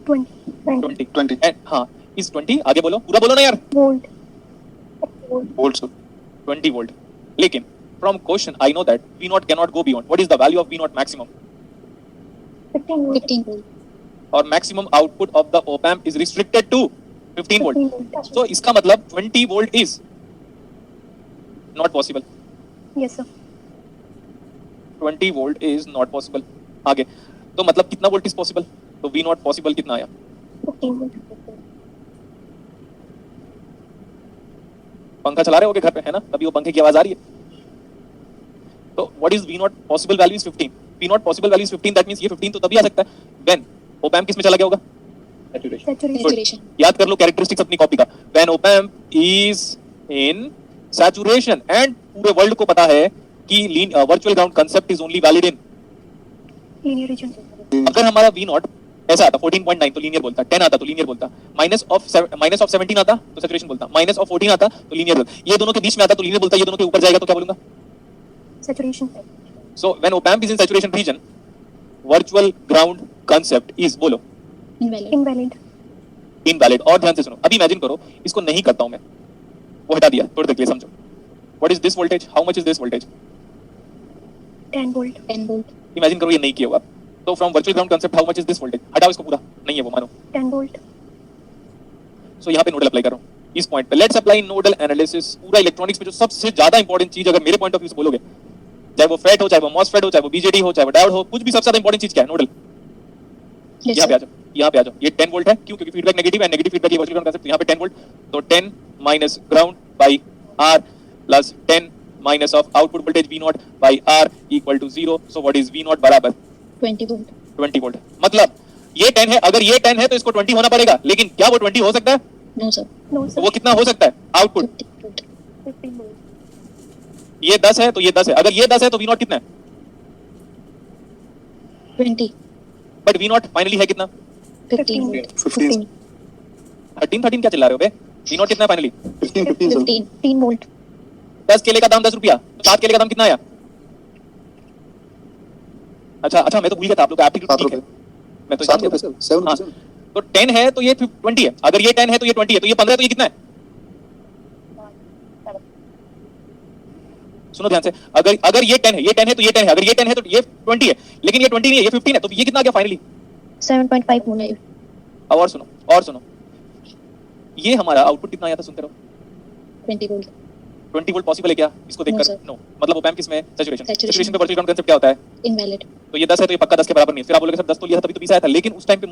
20. 20 and हाँ is 20, आगे बोलो, पूरा बोलो ना यार। Volt. Volt sir 20 volt, लेकिन from question I know that V naught cannot go beyond, what is the value of V naught maximum? 15 volt. 15 volt. और maximum output of the op amp is restricted to 15 volt, 15 volt. so इसका मतलब 20 volt is not possible। Yes, sir. 20 volt is not possible। आगे तो मतलब कितना volt is possible? तो V naught possible कितना आया? 15 volt. पंखा चला रहे होगे घर पे, है ना? तभी वो पंखे की आवाज आ रही है। तो what is V naught possible value is 15। V naught possible value is 15, that means ये 15 तो तभी आ सकता है व्हेन op amp किस में चला गया होगा? Saturation. Saturation. Saturation. याद कर लो कैरेक्टरिस्टिक्स अपनी कॉपी का। When op amp is in saturation, and पूरे वर्ल्ड को पता है कि virtual ground concept is only valid in. Linear region. अगर हमारा V naught ऐसा आता 14.9 तो लीनियर बोलता, 10 आता तो लीनियर बोलता, माइनस ऑफ 17 आता तो सैचुरेशन बोलता, माइनस ऑफ 14 आता तो लीनियर बोलता, ये दोनों के बीच में आता तो लीनियर बोलता, ये दोनों के ऊपर जाएगा तो क्या बोलूंगा? Saturation. So when op amp is in saturation region, virtual ground concept is बोलो Invalid. Invalid. invalid। और ध्यान से सुनो, अभी इमेजिन करो, इसको नहीं करता हूं मैं, वो हटा दिया, थोड़ी देर के लिए समझो। What is this voltage? How much is this voltage? 10 volt. 10 volt. Imagine करो ये नहीं किया होगा, तो from virtual ground concept how much is this voltage? हटाओ इसको पूरा, नहीं है वो, मानो। 10 volt. सो यहाँ पे नोडल अप्लाई कर रहा हूँ इस पॉइंट पे। Let's apply nodal analysis. पूरा इलेक्ट्रॉनिक्स में जो सबसे ज्यादा इंपॉर्टेंट चीज अगर मेरे पॉइंट ऑफ व्यू से बोलोगे, चाहे वो फेट हो, चाहे वो मॉसफेट हो, चाहे वो बीजेडी हो, चाहे वो डायोड हो, कुछ भी सबसे ज्यादा इंपॉर्टेंट चीज क्या है? नोडल। Yes, यहाँ पे sir. आ जाओ, यहाँ पे आ जाओ। ये 10 वोल्ट है, क्यों? क्योंकि फीडबैक नेगेटिव है, नेगेटिव फीडबैक की वर्चुअल ग्राउंड कांसेप्ट, यहाँ पे 10 वोल्ट, तो 10 minus ground by R plus 10 minus of output voltage V naught by R equal to 0। So what is V naught बराबर 20 volt. 20 वोल्ट। मतलब ये 10 है, अगर ये 10 है तो इसको 20 होना पड़ेगा, लेकिन क्या वो 20 हो सकता है? No, sir. No, तो sir. वो कितना हो सकता है आउटपुट? 50 volt. 15 volt. ये 10 है तो ये 10 है, अगर ये 10 है तो V naught कितना है? 20. बट V naught फाइनली है कितना? 15 volt. 15. 13 क्या चिल्ला रहे हो बे? V naught कितना है फाइनली? 15 sir 15 volt. 10 केले का दाम 10 रुपया, तो 7 केले का दाम कितना आया? अच्छा मैं तो भूल गया था, आप लोग का एप्टीट्यूड 7 ठीक है, रुपए मैं तो 7 जान रुपए गया सर 7 हाँ। रुपए तो 10 है तो ये 20 है, अगर ये 10 है तो ये 20 है, तो ये 15 है तो ये कितना है? सुनो ध्यान से, अगर ये 10 है, ये 10 है तो ये 10 है, अगर ये 10 है तो ये 20 है, लेकिन ये 20 नहीं है, ये 15 है, तो ये कितना आ गया फाइनली? 7.5 volt. अब और सुनो, ये हमारा आउटपुट कितना आया था? सुनते रहो। 20 volt. 20 वोल्ट पॉसिबल है क्या इसको No, देखकर? sir. नो। मतलब ओपैम्प किस में? सैचुरेशन। Saturation. सैचुरेशन पे वर्चुअल ग्राउंड कांसेप्ट क्या होता है? Invalid. तो ये 10 है तो ये पक्का 10 के बराबर नहीं है। फिर आप बोलोगे सर 10 तो लिया था तभी तो 20 आया था, लेकिन उस टाइम पे